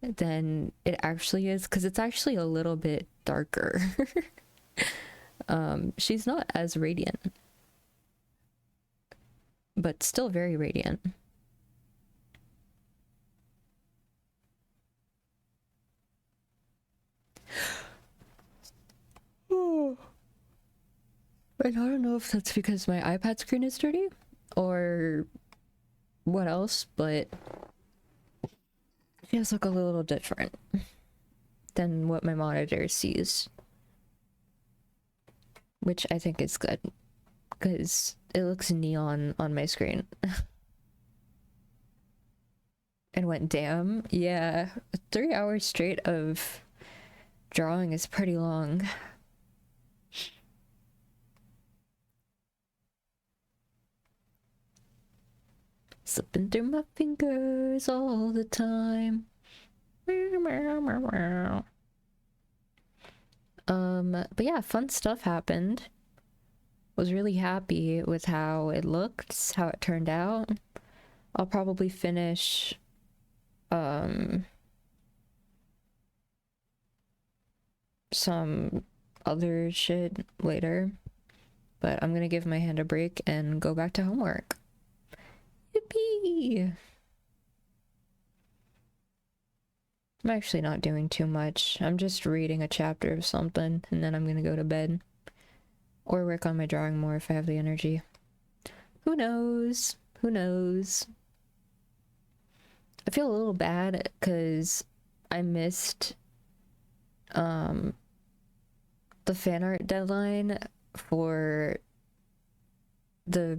than it actually is because it's actually a little bit darker. She's not as radiant, but still very radiant. And I don't know if that's because my iPad screen is dirty or what else, but it feels like a little different than what my monitor sees. Which I think is good, because it looks neon on my screen. And went, damn, yeah, 3 hours straight of drawing is pretty long. Slipping through my fingers all the time. But yeah, fun stuff happened. Was really happy with how it looked, how it turned out. I'll probably finish some other shit later, but I'm gonna give my hand a break and go back to homework. Yippee! I'm actually not doing too much. I'm just reading a chapter of something and then I'm gonna go to bed. Or work on my drawing more if I have the energy. Who knows? Who knows? I feel a little bad because I missed the fan art deadline for the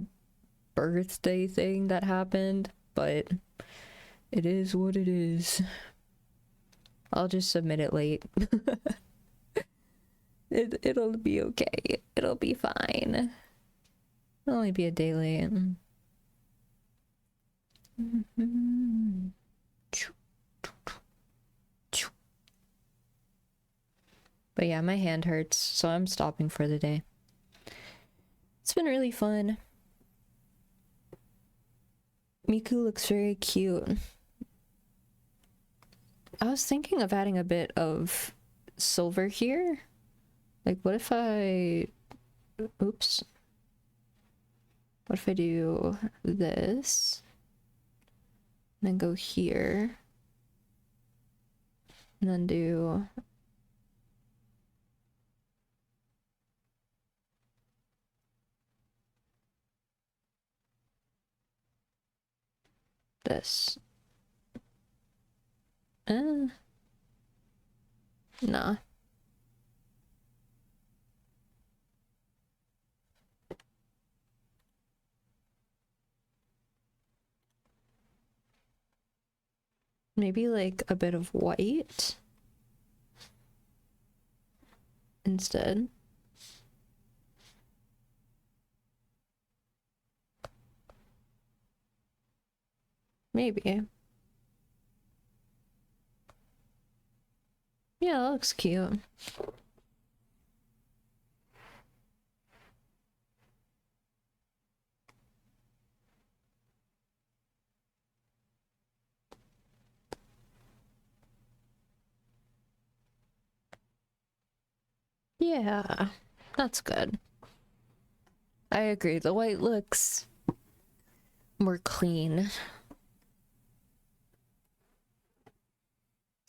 birthday thing that happened, but it is what it is. I'll just submit it late. It'll be okay. It'll be fine. It'll only be a day late. But yeah, my hand hurts, so I'm stopping for the day. It's been really fun. Miku looks very cute. I was thinking of adding a bit of silver here. Like, what if I oops. What if I do this? And then go here. And then do this. Nah. Maybe like a bit of white instead. Maybe. Yeah, that looks cute. Yeah, that's good. I agree. The white looks more clean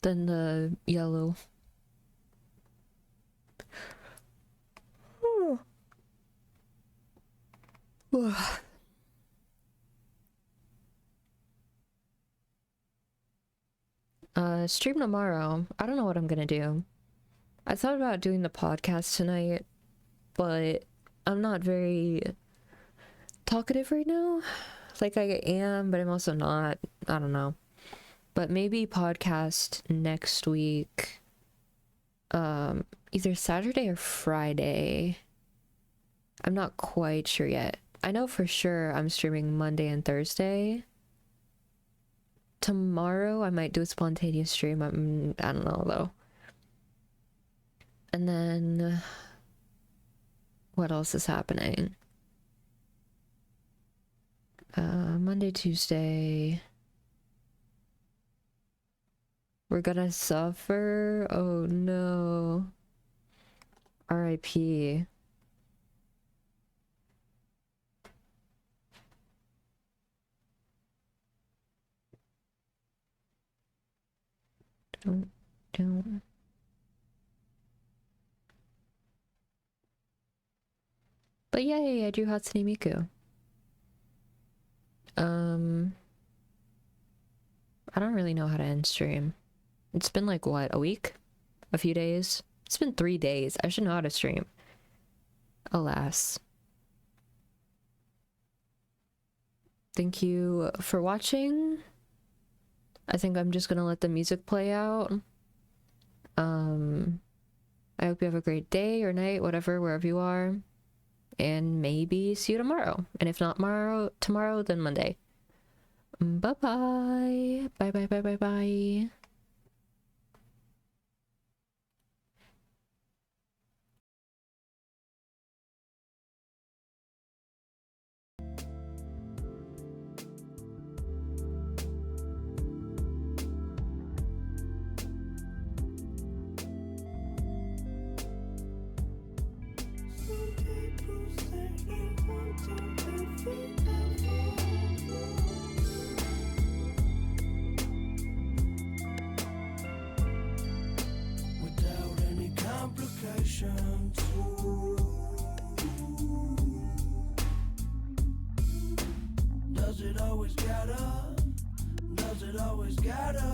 than the yellow. Stream tomorrow. I don't know what I'm gonna do. I thought about doing the podcast tonight, but I'm not very talkative right now. Like I am, but I'm also not. I don't know. But maybe podcast next week. Either Saturday or Friday. I'm not quite sure yet. I know for sure I'm streaming Monday and Thursday. Tomorrow I might do a spontaneous stream. I don't know though. And then what else is happening? Monday, Tuesday. We're gonna suffer? Oh no. RIP. Don't. But yay, I drew HATSUNE MIKU. I don't really know how to end stream. It's been like, what, a week? A few days? It's been 3 days. I should know how to stream. Alas. Thank you for watching. I think I'm just gonna let the music play out. I hope you have a great day or night, whatever, wherever you are. And maybe see you tomorrow. And if not tomorrow, then Monday. Bye-bye. Bye-bye. Without any complications. Does it always gotta?